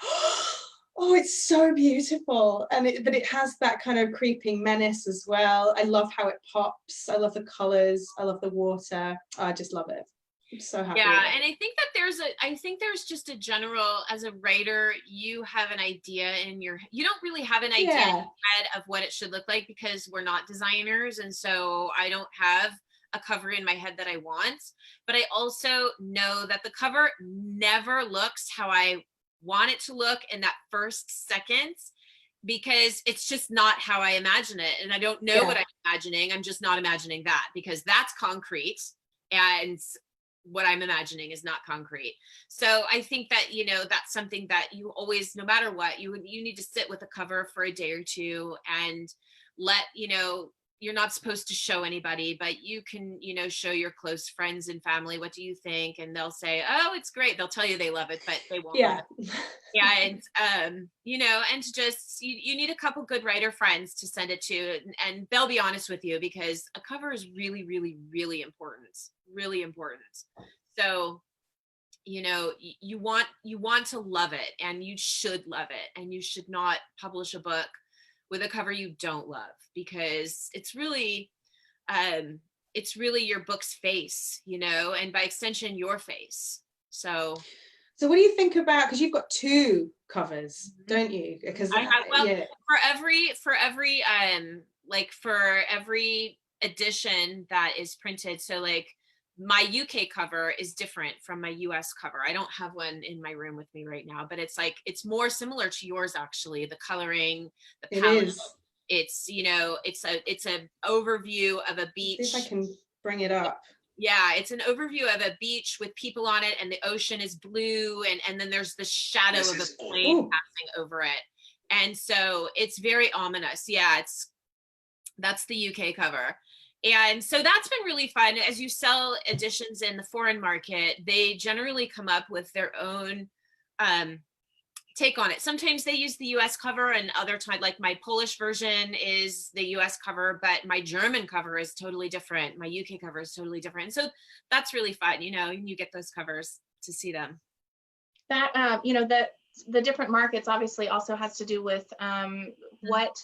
Speaker 1: oh, it's so beautiful. But it has that kind of creeping menace as well. I love how it pops. I love the colors. I love the water. I just love it. I'm so happy.
Speaker 3: Yeah, and I think that there's just a general, as a writer, you have an idea you don't really have an idea in your head of what it should look like, because we're not designers, and so I don't have a cover in my head that I want. But I also know that the cover never looks how I want it to look in that first second, because it's just not how I imagine it. And I don't know what I'm imagining. I'm just not imagining that, because that's concrete, and what I'm imagining is not concrete. So I think that, you know, that's something that you always, no matter what, you need to sit with a cover for a day or two and let, you know, you're not supposed to show anybody, but you can, you know, show your close friends and family, what do you think? And they'll say, oh, it's great. They'll tell you they love it, but they won't love it. And, you know, and just, you need a couple good writer friends to send it to, and they'll be honest with you, because a cover is really, really, really important. Really important. So, you know, you want to love it, and you should love it, and you should not publish a book with a cover you don't love, because it's really your book's face, you know, and by extension your face. So
Speaker 2: So what do you think about, because you've got 2 covers, don't you? Because
Speaker 3: I have, well, for every edition that is printed, so like my UK cover is different from my US cover. I don't have one in my room with me right now, but it's like, it's more similar to yours, actually. The coloring, the palette, it's, you know, it's an overview of a beach.
Speaker 2: See if I can bring it up.
Speaker 3: Yeah, it's an overview of a beach with people on it, and the ocean is blue, and then there's the shadow of a plane passing over it. And so it's very ominous. Yeah, that's the UK cover. And so that's been really fun. As you sell editions in the foreign market, they generally come up with their own take on it. Sometimes they use the US cover, and other times, like my Polish version is the US cover, but my German cover is totally different. My UK cover is totally different. And so that's really fun, you know, and you get those covers to see them.
Speaker 2: That, you know, the different markets obviously also has to do with what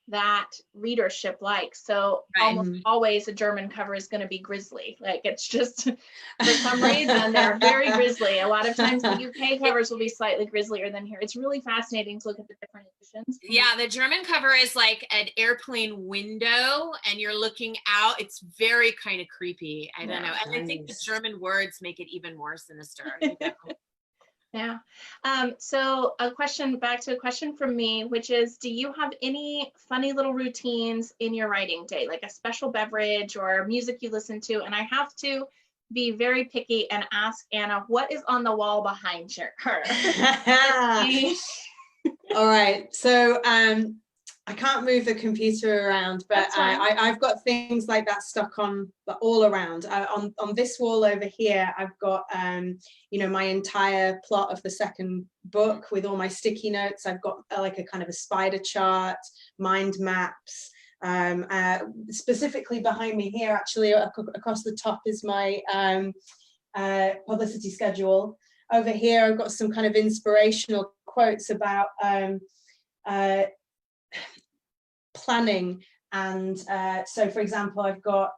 Speaker 2: that readership likes. So almost always a German cover is going to be grisly. Like, it's just, for some reason, they're very grisly. A lot of times the UK covers will be slightly grislier than here. It's really fascinating to look at the different editions.
Speaker 3: Yeah, the German cover is like an airplane window, and you're looking out. It's very kind of creepy. I don't know. And I think the German words make it even more sinister. You know?
Speaker 2: Yeah. So back to a question from me, which is, do you have any funny little routines in your writing day, like a special beverage or music you listen to? And I have to be very picky and ask Anna, what is on the wall behind her?
Speaker 1: All right. So I I can't move the computer around, but I've got things like that stuck on all around. On this wall over here, I've got you know, my entire plot of the second book with all my sticky notes. I've got like a kind of a spider chart, mind maps. Specifically behind me here, actually across the top, is my publicity schedule. Over here, I've got some kind of inspirational quotes about planning. And so, for example, I've got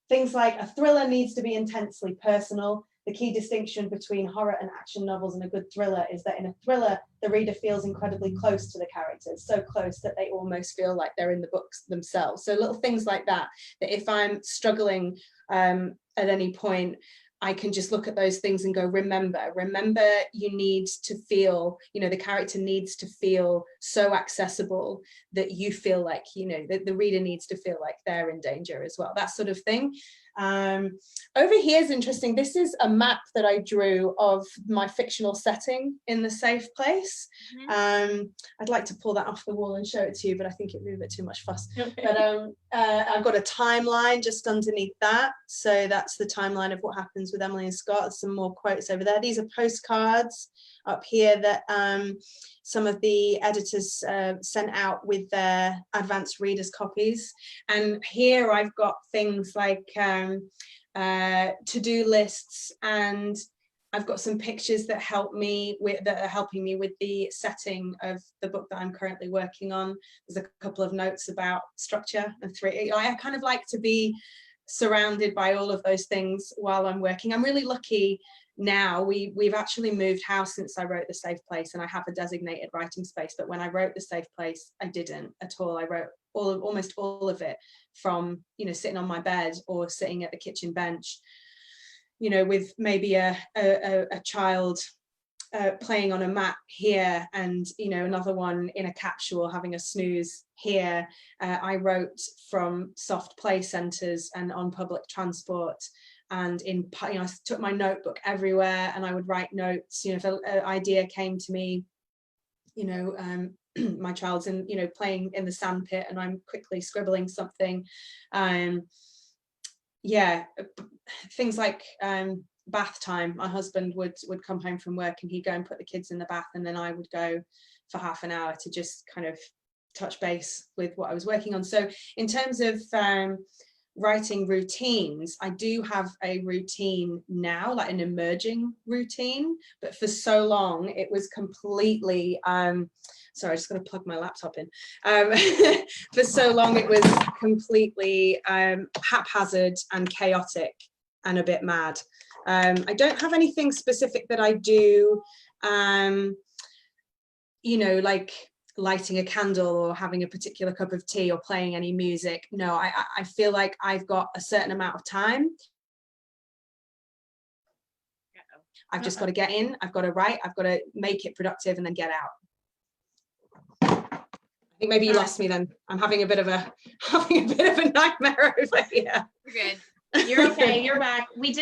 Speaker 1: things like, a thriller needs to be intensely personal. The key distinction between horror and action novels and a good thriller is that in a thriller, the reader feels incredibly close to the characters, so close that they almost feel like they're in the books themselves. So little things like that, that if I'm struggling at any point, I can just look at those things and go, remember, you need to feel, you know, the character needs to feel so accessible that you feel like, you know, that the reader needs to feel like they're in danger as well, that sort of thing. Over here is interesting. This is a map that I drew of my fictional setting in the safe place. I'd like to pull that off the wall and show it to you, but I think it'd be a bit too much fuss. Okay. But I've got a timeline just underneath that. So that's the timeline of what happens with Emily and Scott. There's some more quotes over there. These are postcards up here that some of the editors sent out with their advanced readers copies. And here I've got things like to-do lists, and I've got some pictures that help me with, that are helping me with the setting of the book that I'm currently working on. There's a couple of notes about structure and I kind of like to be surrounded by all of those things while I'm working. I'm really lucky now. We've actually moved house since I wrote The Safe Place, and I have a designated writing space, but when I wrote The Safe Place, I didn't at all. I wrote almost all of it from, you know, sitting on my bed or sitting at the kitchen bench, you know, with maybe a child playing on a mat here, and, you know, another one in a capsule having a snooze here. I wrote from soft play centres and on public transport, and in, you know, I took my notebook everywhere and I would write notes. You know, if an idea came to me, you know, my child's in, you know, playing in the sandpit and I'm quickly scribbling something. Yeah, things like bath time. My husband would come home from work and he'd go and put the kids in the bath, and then I would go for half an hour to just kind of touch base with what I was working on. So in terms of writing routines, I do have a routine now, like an emerging routine, but for so long it was completely sorry, I just got to plug my laptop in. For so long it was completely haphazard and chaotic and a bit mad. I don't have anything specific that I do, you know, like lighting a candle or having a particular cup of tea or playing any music. No, I feel like I've got a certain amount of time. I've just got to get in, I've got to write, I've got to make it productive and then get out. I think maybe you lost me then. I'm having a bit of a nightmare over here.
Speaker 2: You're good. You're okay. You're back. We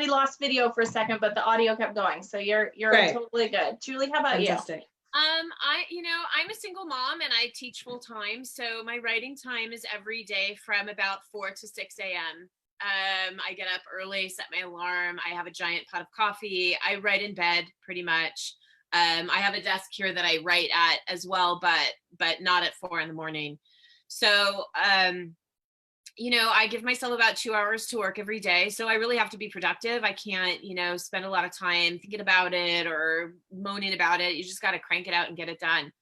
Speaker 2: lost video for a second, but the audio kept going. So you're Great. Totally good. Julie, how about
Speaker 1: Fantastic.
Speaker 2: You?
Speaker 3: I'm a single mom and I teach full time. So my writing time is every day from about 4 to 6 a.m. I get up early, set my alarm. I have a giant pot of coffee. I write in bed pretty much. I have a desk here that I write at as well, but not at 4 in the morning. So, you know, I give myself about 2 hours to work every day. So I really have to be productive. I can't, you know, spend a lot of time thinking about it or moaning about it. You just got to crank it out and get it done.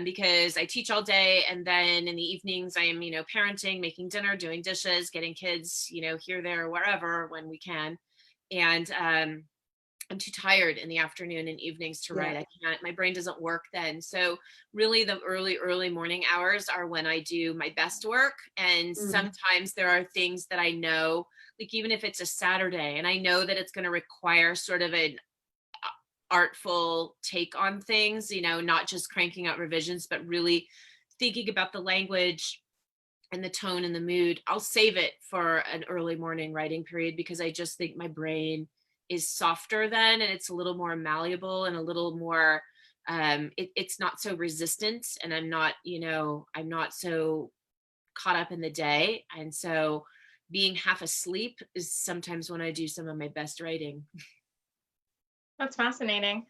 Speaker 3: Because I teach all day, and then in the evenings I am, you know, parenting, making dinner, doing dishes, getting kids, you know, here, there, wherever when we can. And, I'm too tired in the afternoon and evenings to write. I can't, my brain doesn't work then. So really the early morning hours are when I do my best work. And sometimes there are things that I know, like even if it's a Saturday and I know that it's going to require sort of an artful take on things, you know, not just cranking out revisions, but really thinking about the language and the tone and the mood. I'll save it for an early morning writing period because I just think my brain is softer then, and it's a little more malleable and a little more it's not so resistant, and I'm not, I'm not so caught up in the day. And so being half asleep is sometimes when I do some of my best writing.
Speaker 2: That's fascinating.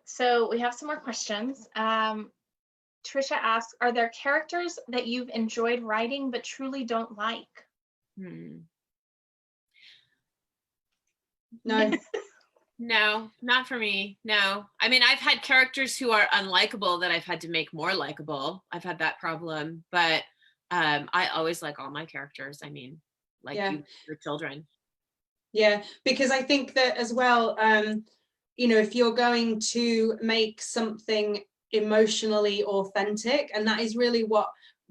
Speaker 2: So we have some more questions. Trisha asks, are there characters that you've enjoyed writing but truly don't like?
Speaker 1: No.
Speaker 3: No, not for me. No. I mean, I've had characters who are unlikable that I've had to make more likable. I've had that problem, but I always like all my characters. I mean, like your children.
Speaker 1: Yeah, because I think that as well, if you're going to make something emotionally authentic, and that is really what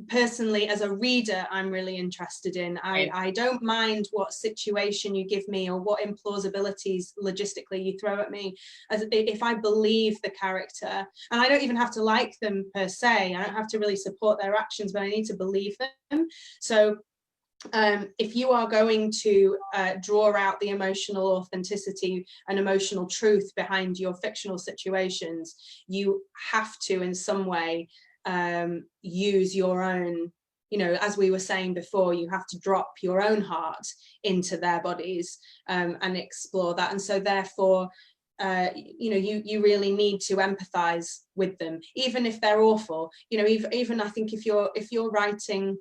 Speaker 1: personally as a reader I'm really interested in. I don't mind what situation you give me or what implausibilities logistically you throw at me, as if I believe the character, and I don't even have to like them per se, I don't have to really support their actions, but I need to believe them. So if you are going to draw out the emotional authenticity and emotional truth behind your fictional situations, you have to in some way use your own, as we were saying before, you have to drop your own heart into their bodies and explore that. And so therefore, you really need to empathize with them, even if they're awful. Even I think if you're writing,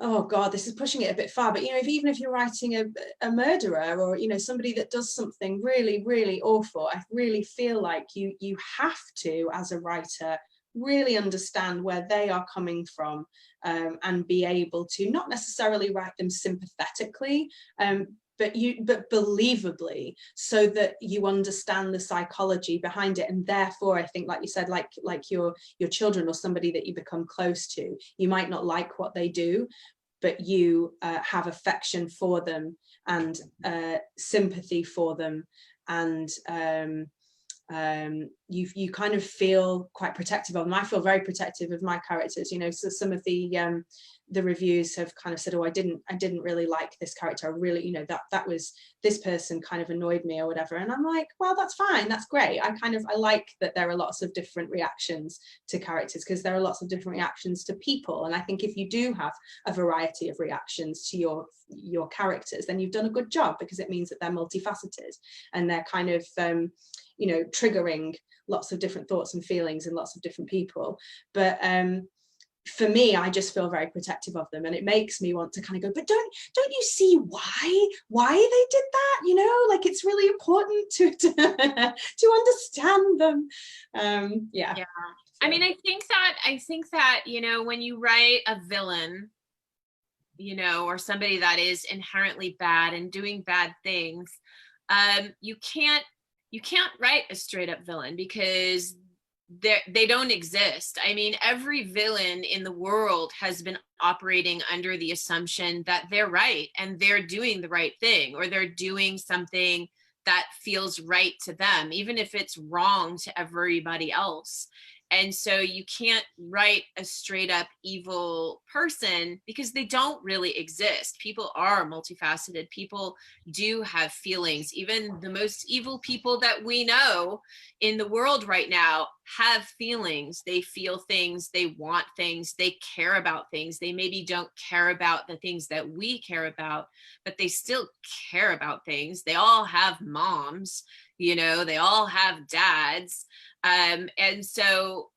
Speaker 1: oh God, this is pushing it a bit far, but even if you're writing a murderer or somebody that does something really, really awful, I really feel like you have to, as a writer, really understand where they are coming from, and be able to not necessarily write them sympathetically, but believably, so that you understand the psychology behind it. And therefore, I think, like you said, like your children or somebody that you become close to, you might not like what they do, but you have affection for them and sympathy for them, and you kind of feel quite protective of them. I feel very protective of my characters, so some of the reviews have kind of said, oh, I didn't really like this character, I really, that was, this person kind of annoyed me or whatever. And I'm like, well, that's fine, that's great. I like that there are lots of different reactions to characters, because there are lots of different reactions to people. And I think if you do have a variety of reactions to your characters, then you've done a good job, because it means that they're multifaceted and they're kind of triggering lots of different thoughts and feelings in lots of different people. But for me, I just feel very protective of them, and it makes me want to kind of go, but don't you see why they did that? Like, it's really important to understand them. Yeah.
Speaker 3: I mean, I think that when you write a villain, or somebody that is inherently bad and doing bad things, you can't write a straight up villain, because they don't exist. I mean, every villain in the world has been operating under the assumption that they're right and they're doing the right thing, or they're doing something that feels right to them, even if it's wrong to everybody else. And so you can't write a straight up evil person, because they don't really exist. People are multifaceted. People do have feelings. Even the most evil people that we know in the world right now have feelings. They feel things, they want things, they care about things. They maybe don't care about the things that we care about, but they still care about things. They all have moms, they all have dads. And so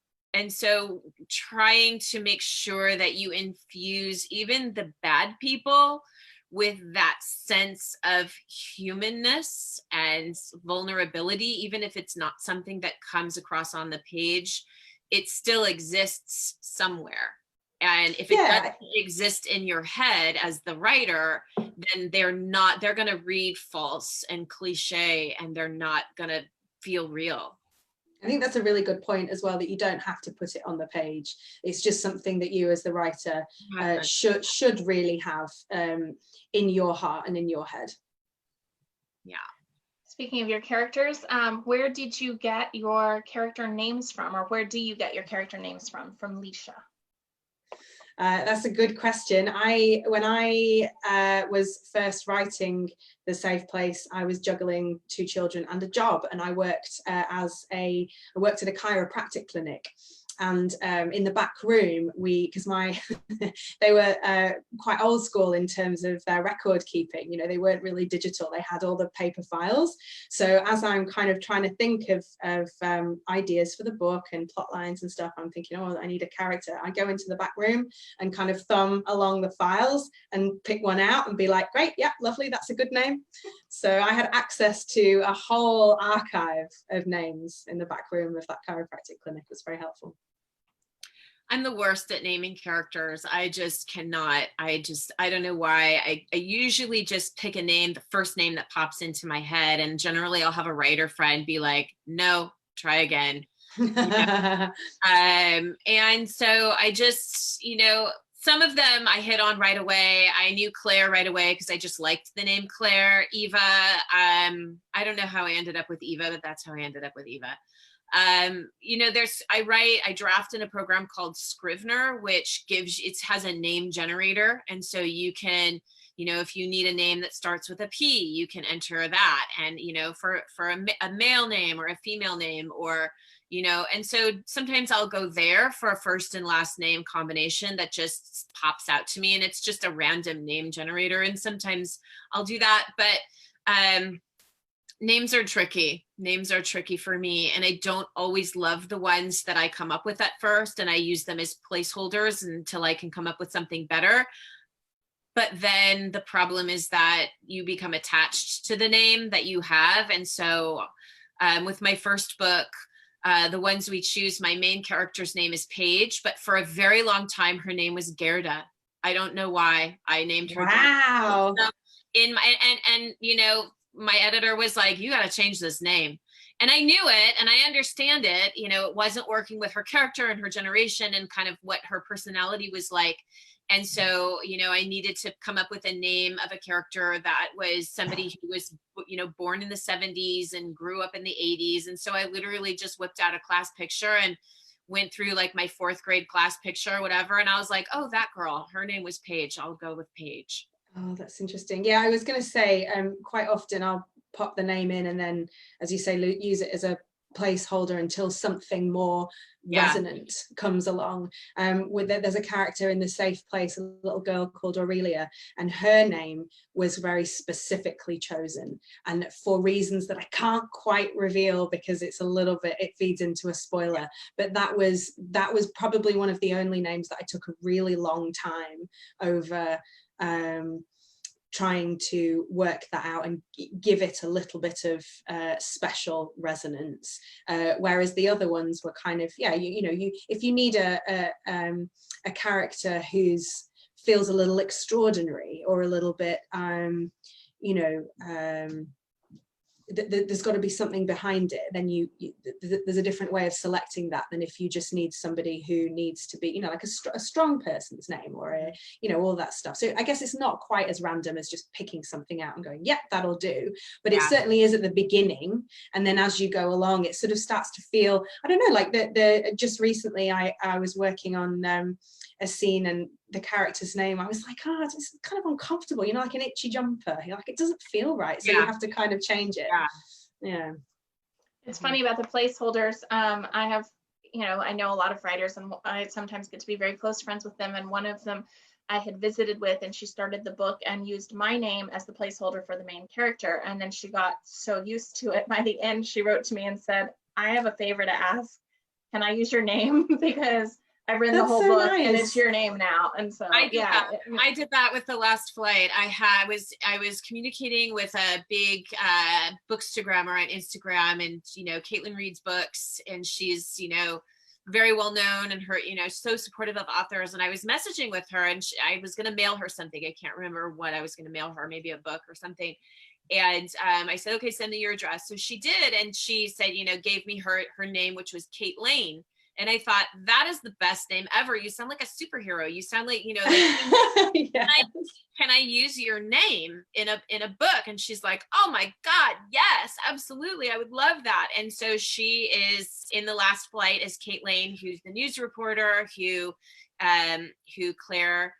Speaker 3: trying to make sure that you infuse even the bad people with that sense of humanness and vulnerability, even if it's not something that comes across on the page, it still exists somewhere. And if it doesn't exist in your head as the writer, then they're going to read false and cliche, and they're not going to feel real.
Speaker 1: I think that's a really good point as well, that you don't have to put it on the page. It's just something that you as the writer should really have in your heart and in your head.
Speaker 3: Yeah.
Speaker 2: Speaking of your characters, where did you get your character names from, or where do you get your character names from Leisha?
Speaker 1: That's a good question. When I was first writing The Safe Place, I was juggling 2 children and a job, and I worked at a chiropractic clinic. And in the back room, because they were quite old school in terms of their record keeping, you know, they weren't really digital, they had all the paper files. So as I'm kind of trying to think of ideas for the book and plot lines and stuff, I'm thinking, oh, I need a character. I go into the back room and kind of thumb along the files and pick one out and be like, great, yeah, lovely, that's a good name. So I had access to a whole archive of names in the back room of that chiropractic clinic. It was very helpful.
Speaker 3: I'm the worst at naming characters. I just cannot. I don't know why. I usually just pick a name, the first name that pops into my head. And generally I'll have a writer friend be like, no, try again. You know? And so I just, you know, some of them I hit on right away. I knew Claire right away because I just liked the name Claire. Eva, I don't know how I ended up with Eva, but that's how I ended up with Eva. You know, I draft in a program called Scrivener, which has a name generator. And so you can, you know, if you need a name that starts with a P, you can enter that. And, you know, for a male name or a female name, or, you know, and so sometimes I'll go there for a first and last name combination that just pops out to me. And it's just a random name generator. And sometimes I'll do that. But, names are tricky. Names are tricky for me. And I don't always love the ones that I come up with at first. And I use them as placeholders until I can come up with something better. But then the problem is that you become attached to the name that you have. And so with my first book, the ones we choose, my main character's name is Paige, but for a very long time, her name was Gerda. I don't know why I named her.
Speaker 1: Wow.
Speaker 3: So and you know, my editor was like, you got to change this name. And I knew it and I understand it. You know, it wasn't working with her character and her generation and kind of what her personality was like. And so, you know, I needed to come up with a name of a character that was somebody who was, you know, born in the 70s and grew up in the 80s. And so I literally just whipped out a class picture and went through like my 4th grade class picture or whatever. And I was like, oh, that girl, her name was Paige. I'll go with Paige.
Speaker 1: Oh, that's interesting. Yeah, I was going to say quite often I'll pop the name in and then, as you say, use it as a placeholder until something more resonant comes along. There's a character in The Safe Place, a little girl called Aurelia, and her name was very specifically chosen, and for reasons that I can't quite reveal because it's a little bit, it feeds into a spoiler, but that was probably one of the only names that I took a really long time over trying to work that out and give it a little bit of special resonance, whereas the other ones were kind of, yeah, you know, if you need a character who's feels a little extraordinary or a little bit you know, there's got to be something behind it, then there's a different way of selecting that than if you just need somebody who needs to be, you know, like a strong person's name or a, you know, all that stuff. So I guess it's not quite as random as just picking something out and going, yeah, that'll do, but it certainly is at the beginning, and then as you go along it sort of starts to feel, I don't know, like just recently I was working on a scene and the character's name, I was like, oh, it's kind of uncomfortable, you know, like an itchy jumper, like it doesn't feel right, so you have to kind of change it. Yeah.
Speaker 2: It's funny about the placeholders. I have, you know, I know a lot of writers and I sometimes get to be very close friends with them, and one of them I had visited with, and she started the book and used my name as the placeholder for the main character, and then she got so used to it by the end she wrote to me and said, I have a favor to ask, can I use your name because I've written the whole book and it's your name now. And so
Speaker 3: I did that with The Last Flight. I was communicating with a big bookstagrammer on Instagram, and you know, Caitlin reads books and she's, you know, very well known, and her, you know, so supportive of authors, and I was messaging with her and I was going to mail her something. I can't remember what I was going to mail her, maybe a book or something. And I said, okay, send me your address. So she did, and she said, you know, gave me her name, which was Kate Lane. And I thought, that is the best name ever. You sound like a superhero. You sound like, like,
Speaker 1: Yes.
Speaker 3: can I use your name in a book? And she's like, oh my God, yes, absolutely. I would love that. And so she is in The Last Flight as Kate Lane, who's the news reporter who Claire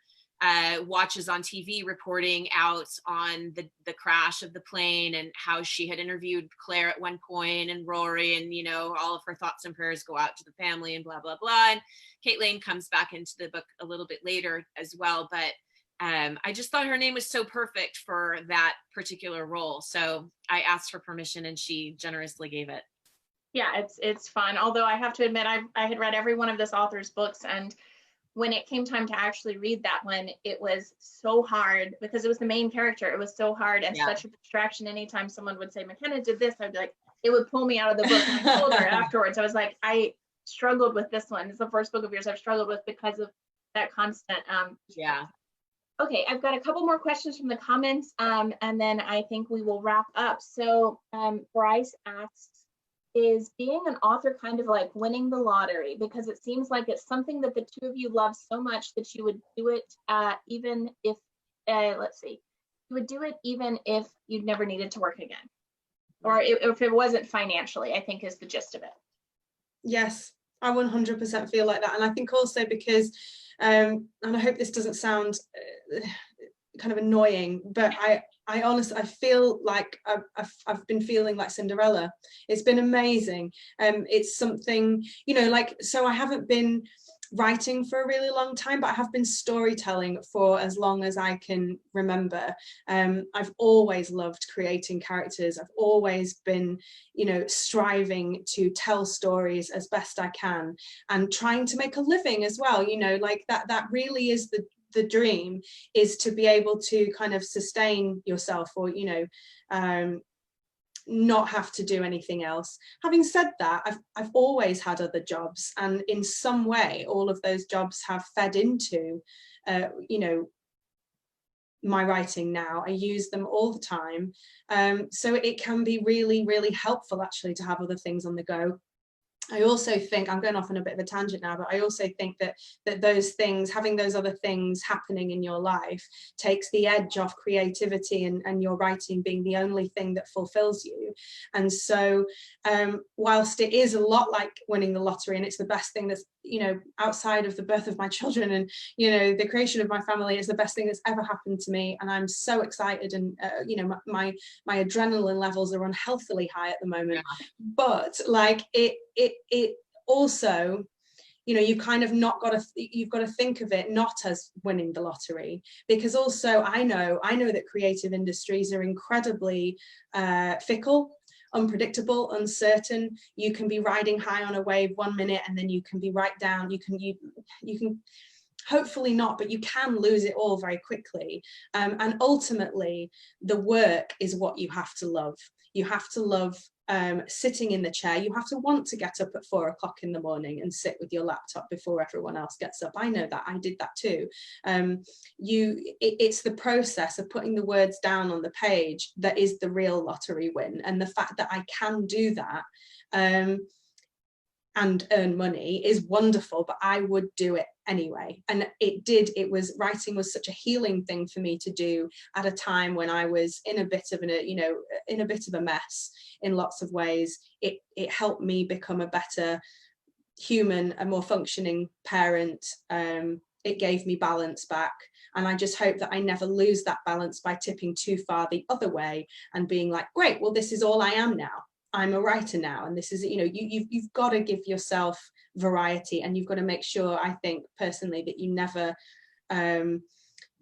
Speaker 3: watches on TV, reporting out on the crash of the plane, and how she had interviewed Claire at one point, and Rory, and all of her thoughts and prayers go out to the family, and blah blah blah. And Kate Lane comes back into the book a little bit later as well, but I just thought her name was so perfect for that particular role, so I asked for permission and she generously gave it.
Speaker 2: Yeah, it's fun. Although I have to admit, I had read every one of this author's books, and when it came time to actually read that one, it was so hard because it was the main character. It was so hard and such a distraction. Anytime someone would say, McKenna did this, I'd be like, it would pull me out of the book. And I told her afterwards, I was like, I struggled with this one. It's the first book of yours I've struggled with because of that constant. Okay, I've got a couple more questions from the comments, and then I think we will wrap up. So Bryce asks, is being an author kind of like winning the lottery? Because it seems like it's something that the two of you love so much that you would do it even if, you would do it even if you'd never needed to work again. Or if it wasn't financially, I think is the gist of it. Yes,
Speaker 1: I 100% feel like that. And I think also because, and I hope this doesn't sound kind of annoying, but I honestly, I feel like I've been feeling like Cinderella. It's been amazing. It's something, so I haven't been writing for a really long time, but I have been storytelling for as long as I can remember. I've always loved creating characters. I've always been, striving to tell stories as best I can and trying to make a living as well. That really is the dream, is to be able to kind of sustain yourself, or not have to do anything else. Having said that, I've always had other jobs, and in some way all of those jobs have fed into my writing now. I use them all the time, so it can be really, really helpful actually to have other things on the go. I also think, I'm going off on a bit of a tangent now, but I also think that those things, having those other things happening in your life, takes the edge off creativity and your writing being the only thing that fulfills you. And so whilst it is a lot like winning the lottery, and it's the best thing that's, outside of the birth of my children and, the creation of my family, is the best thing that's ever happened to me. And I'm so excited, and, my adrenaline levels are unhealthily high at the moment. Yeah. But it also, you've kind of you've got to think of it not as winning the lottery, because also I know that creative industries are incredibly fickle, unpredictable, uncertain. You can be riding high on a wave 1 minute, and then you can be right down. You can hopefully not, but you can lose it all very quickly. And ultimately, the work is what you have to love. You have to love sitting in the chair. You have to want to get up at 4 o'clock in the morning and sit with your laptop before everyone else gets up. I know that. I did that too. It's the process of putting the words down on the page that is the real lottery win. And the fact that I can do that and earn money is wonderful, but I would do it anyway. And writing was such a healing thing for me to do at a time when I was in a bit of a mess in lots of ways. It helped me become a better human, a more functioning parent. It gave me balance back. And I just hope that I never lose that balance by tipping too far the other way and being like, great, well, this is all I am now. I'm a writer now, and this is, you've got to give yourself variety, and you've got to make sure, I think personally, that you never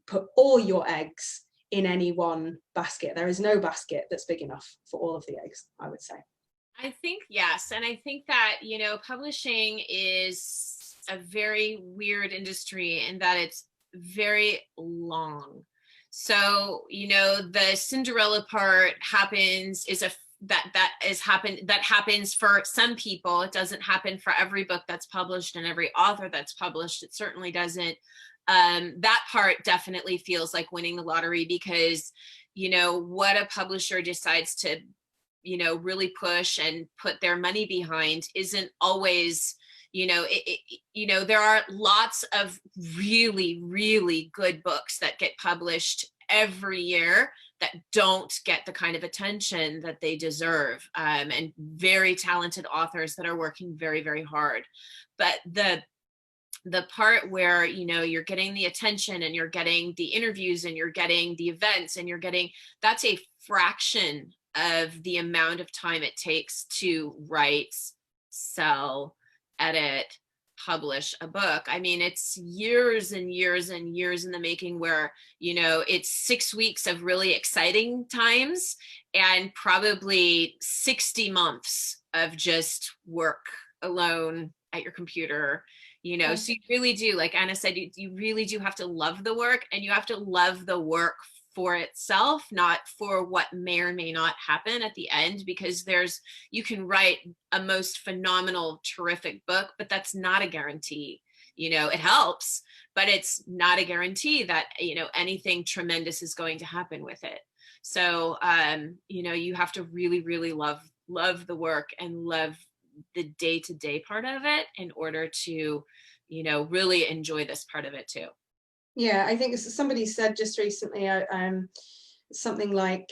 Speaker 1: put all your eggs in any one basket. There is no basket that's big enough for all of the eggs, I would say.
Speaker 3: I think, yes. And I think that, publishing is a very weird industry in that it's very long. So, the Cinderella part happens that happens for some people. It doesn't happen for every book that's published and every author that's published. It certainly doesn't. That part definitely feels like winning the lottery, because what a publisher decides to really push and put their money behind isn't always there are lots of really, really good books that get published every year that don't get the kind of attention that they deserve, and very talented authors that are working very, very hard. But the part where, you're getting the attention and you're getting the interviews and you're getting the events and that's a fraction of the amount of time it takes to write, sell, edit, publish a book. I mean, it's years and years and years in the making, where, it's 6 weeks of really exciting times and probably 60 months of just work alone at your computer. So you really do, like Anna said, you really do have to love the work, and you have to love the work for itself, not for what may or may not happen at the end, because you can write a most phenomenal, terrific book, but that's not a guarantee. It helps, but it's not a guarantee that, anything tremendous is going to happen with it. So, you have to really, really love the work and love the day-to-day part of it in order to, really enjoy this part of it too.
Speaker 1: Yeah, I think somebody said just recently, something like,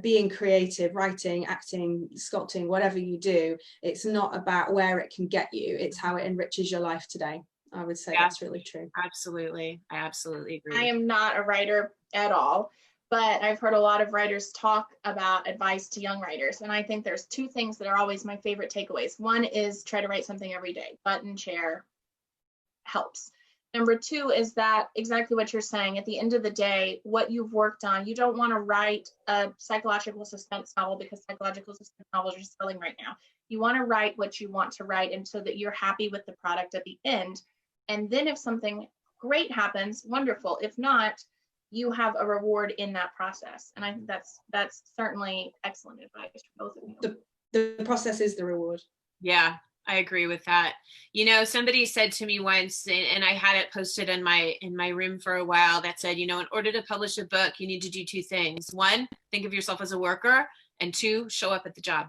Speaker 1: being creative, writing, acting, sculpting, whatever you do, it's not about where it can get you, it's how it enriches your life today. I would say that's really true.
Speaker 3: Absolutely. I absolutely agree.
Speaker 2: I am not a writer at all, but I've heard a lot of writers talk about advice to young writers. And I think there's two things that are always my favorite takeaways. One is try to write something every day. Button, chair helps. Number two is that exactly what you're saying. At the end of the day, what you've worked on, you don't want to write a psychological suspense novel because psychological suspense novels are selling right now. You want to write what you want to write, and so that you're happy with the product at the end. And then if something great happens, wonderful. If not, you have a reward in that process. And I think that's certainly excellent advice for both of you.
Speaker 1: The process is the reward.
Speaker 3: Yeah, I agree with that. Somebody said to me once, and I had it posted in my room for a while, that said, in order to publish a book, you need to do two things. One, think of yourself as a worker, and two, show up at the job.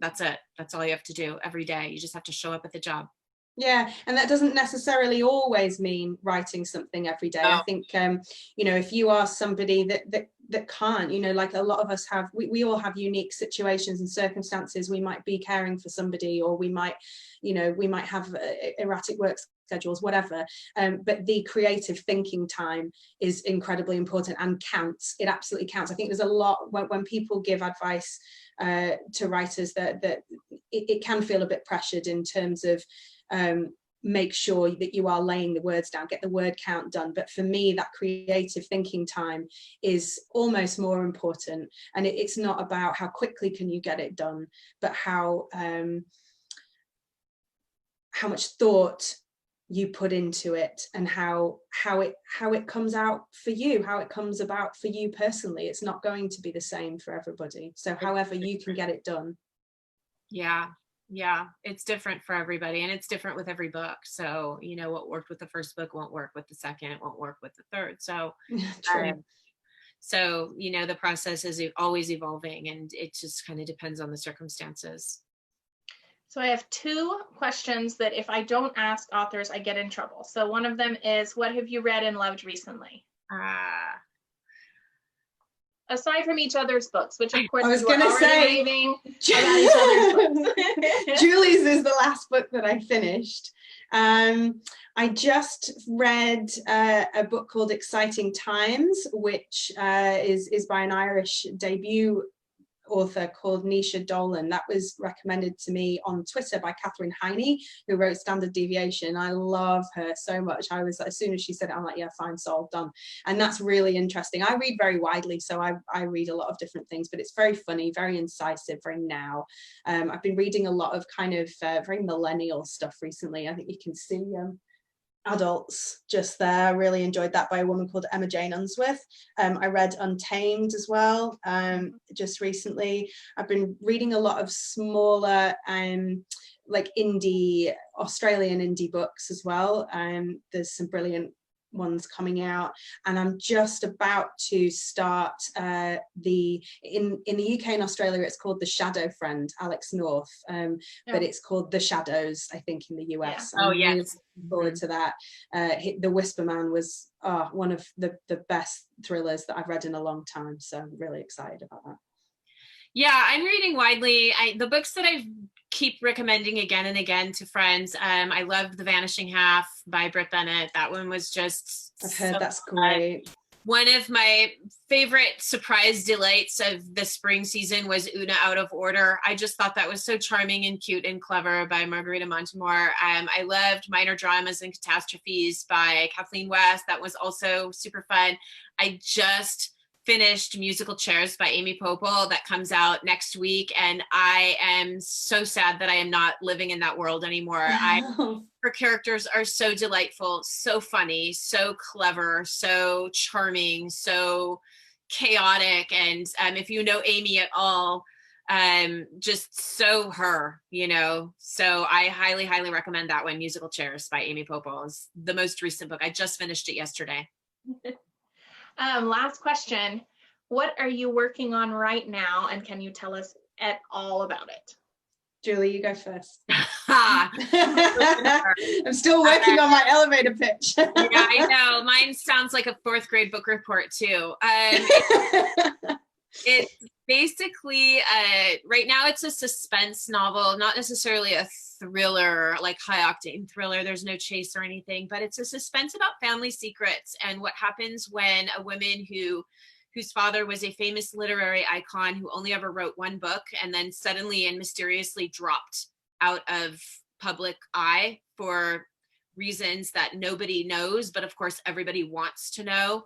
Speaker 3: That's it. That's all you have to do every day. You just have to show up at the job.
Speaker 1: Yeah, and that doesn't necessarily always mean writing something every day. I think, if you are somebody that can't, like a lot of us have, we all have unique situations and circumstances. We might be caring for somebody, or we might have erratic work schedules, whatever. But the creative thinking time is incredibly important and counts. It absolutely counts. I think there's a lot when people give advice to writers that it can feel a bit pressured in terms of make sure that you are laying the words down, get the word count done. But for me, that creative thinking time is almost more important. And it's not about how quickly can you get it done, but how much thought you put into it, and how it comes out for you, how it comes about for you personally. It's not going to be the same for everybody. So however you can get it done.
Speaker 3: Yeah, it's different for everybody, and it's different with every book. So, what worked with the first book won't work with the second, it won't work with the third. So, the process is always evolving, and it just kind of depends on the circumstances.
Speaker 2: So I have two questions that if I don't ask authors, I get in trouble. So one of them is, what have you read and loved recently? Aside from each other's books, which of course
Speaker 1: I was going to say,
Speaker 2: about each other's books.
Speaker 1: Julie's is the last book that I finished. I just read a book called Exciting Times, which is by an Irish debut author called Nisha Dolan. That was recommended to me on Twitter by Catherine Heine, who wrote Standard Deviation. I love her so much. I was, as soon as she said it, I'm like, yeah, fine, sold, done. And that's really interesting. I read very widely, so I read a lot of different things, but it's very funny, very incisive, very now. I've been reading a lot of kind of very millennial stuff recently. I think you can see adults just there. I really enjoyed that, by a woman called Emma Jane Unsworth. I read Untamed as well just recently. I've been reading a lot of smaller like Australian indie books as well. There's some brilliant ones coming out, and I'm just about to start in the UK and Australia it's called The Shadow Friend, Alex North, but it's called The Shadows, I think, in the US.
Speaker 3: Yeah. Oh,
Speaker 1: I'm
Speaker 3: yes.
Speaker 1: really looking forward to that. The Whisper Man was one of the best thrillers that I've read in a long time, so I'm really excited about that.
Speaker 3: Yeah, I'm reading widely. The books that I keep recommending again and again to friends. I loved The Vanishing Half by Britt Bennett. That one was just
Speaker 1: I've heard that's great.
Speaker 3: One of my favorite surprise delights of the spring season was Una Out of Order. I just thought that was so charming and cute and clever by Margarita Montemore. I loved Minor Dramas and Catastrophes by Kathleen West. That was also super fun. I just finished Musical Chairs by Amy Popel that comes out next week, and I am so sad that I am not living in that world anymore. Her characters are so delightful, so funny, so clever, so charming, so chaotic, and if you know Amy at all, just so her, you know. So I highly recommend that one. Musical Chairs by Amy Popel is the most recent book. I just finished it yesterday.
Speaker 2: Last question. What are you working on right now, and can you tell us at all about it?
Speaker 1: Julie, you go first. I'm still working on my elevator pitch.
Speaker 3: Yeah, I know. Mine sounds like a 4th grade book report too. It's basically, right now it's a suspense novel, not necessarily a thriller, like high octane thriller. There's no chase or anything, but it's a suspense about family secrets and what happens when a woman whose father was a famous literary icon who only ever wrote one book and then suddenly and mysteriously dropped out of public eye for reasons that nobody knows, but of course everybody wants to know.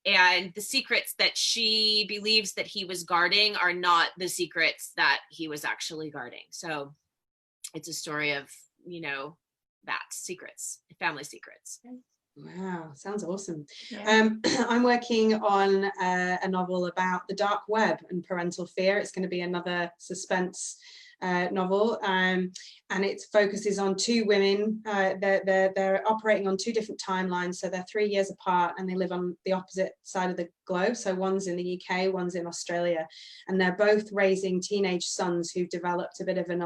Speaker 3: And the secrets that she believes that he was guarding are not the secrets that he was actually guarding. So it's a story of, you know, that secrets, family secrets.
Speaker 1: Wow, sounds awesome.
Speaker 2: Yeah.
Speaker 1: I'm working on a novel about the dark web and parental fear. It's going to be another suspense novel, and it focuses on 2 women. They're operating on 2 different timelines, so they're 3 years apart, and they live on the opposite side of the globe. So one's in the UK, one's in Australia, and they're both raising teenage sons who've developed a bit of an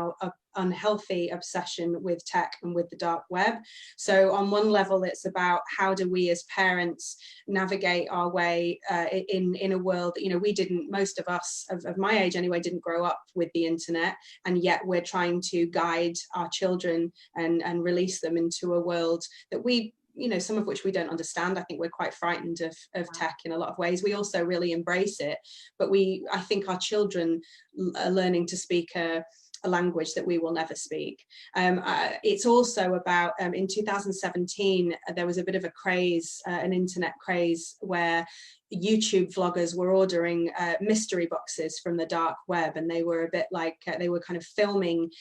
Speaker 1: unhealthy obsession with tech and with the dark web. So on one level, it's about how do we as parents navigate our way in a world that, you know, we didn't, most of us of my age anyway, didn't grow up with the internet, and yet we're trying to guide our children and release them into a world that we, you know, some of which we don't understand. I think we're quite frightened of tech in a lot of ways. We also really embrace it, but I think our children are learning to speak a language that we will never speak. It's also about, in 2017, there was a bit of a craze, an internet craze, where YouTube vloggers were ordering mystery boxes from the dark web, and they were a bit like, they were kind of filming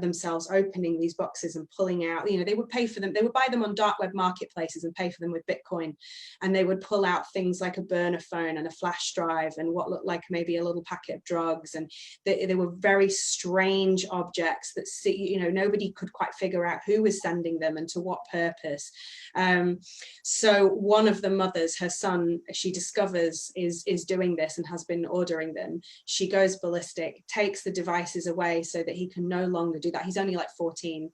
Speaker 1: themselves opening these boxes and pulling out, you know, they would pay for them, they would buy them on dark web marketplaces and pay for them with Bitcoin, and they would pull out things like a burner phone and a flash drive and what looked like maybe a little packet of drugs, and they were very strange objects that, you know, nobody could quite figure out who was sending them and to what purpose. So one of the mothers, her son, she discovers is doing this and has been ordering them. She goes ballistic, takes the devices away so that he can no longer do that. He's only like 14.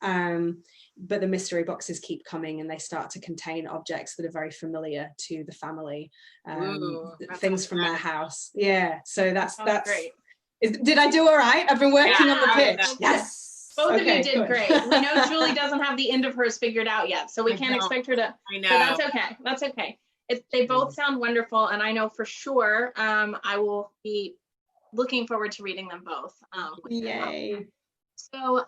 Speaker 1: But the mystery boxes keep coming, and they start to contain objects that are very familiar to the family, things from their house. Yeah, so that's
Speaker 2: great.
Speaker 1: Did I do all right? I've been working on the pitch. Yes.
Speaker 2: Both of you did great. We know Julie doesn't have the end of hers figured out yet, so we can't expect her to.
Speaker 3: I know.
Speaker 2: But that's okay. That's okay. They both sound wonderful, and I know for sure I will be looking forward to reading them both.
Speaker 1: Yay.
Speaker 2: So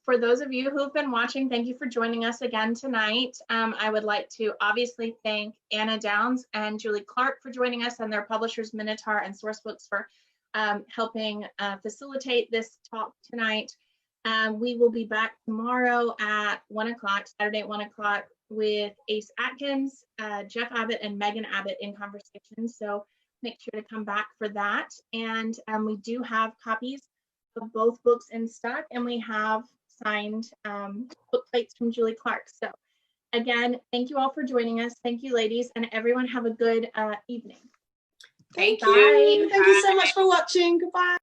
Speaker 2: for those of you who've been watching, thank you for joining us again tonight. I would like to obviously thank Anna Downs and Julie Clark for joining us, and their publishers Minotaur and Sourcebooks for helping facilitate this talk tonight. We will be back tomorrow at 1 o'clock, Saturday at 1 o'clock, with Ace Atkins, Jeff Abbott, and Megan Abbott in conversation. So make sure to come back for that. And we do have copies of both books in stock, and we have signed book plates from Julie Clark. So again, thank you all for joining us. Thank you, ladies, and everyone have a good evening.
Speaker 3: Thank
Speaker 2: Bye.
Speaker 3: you.
Speaker 1: Thank you so much for watching. Goodbye.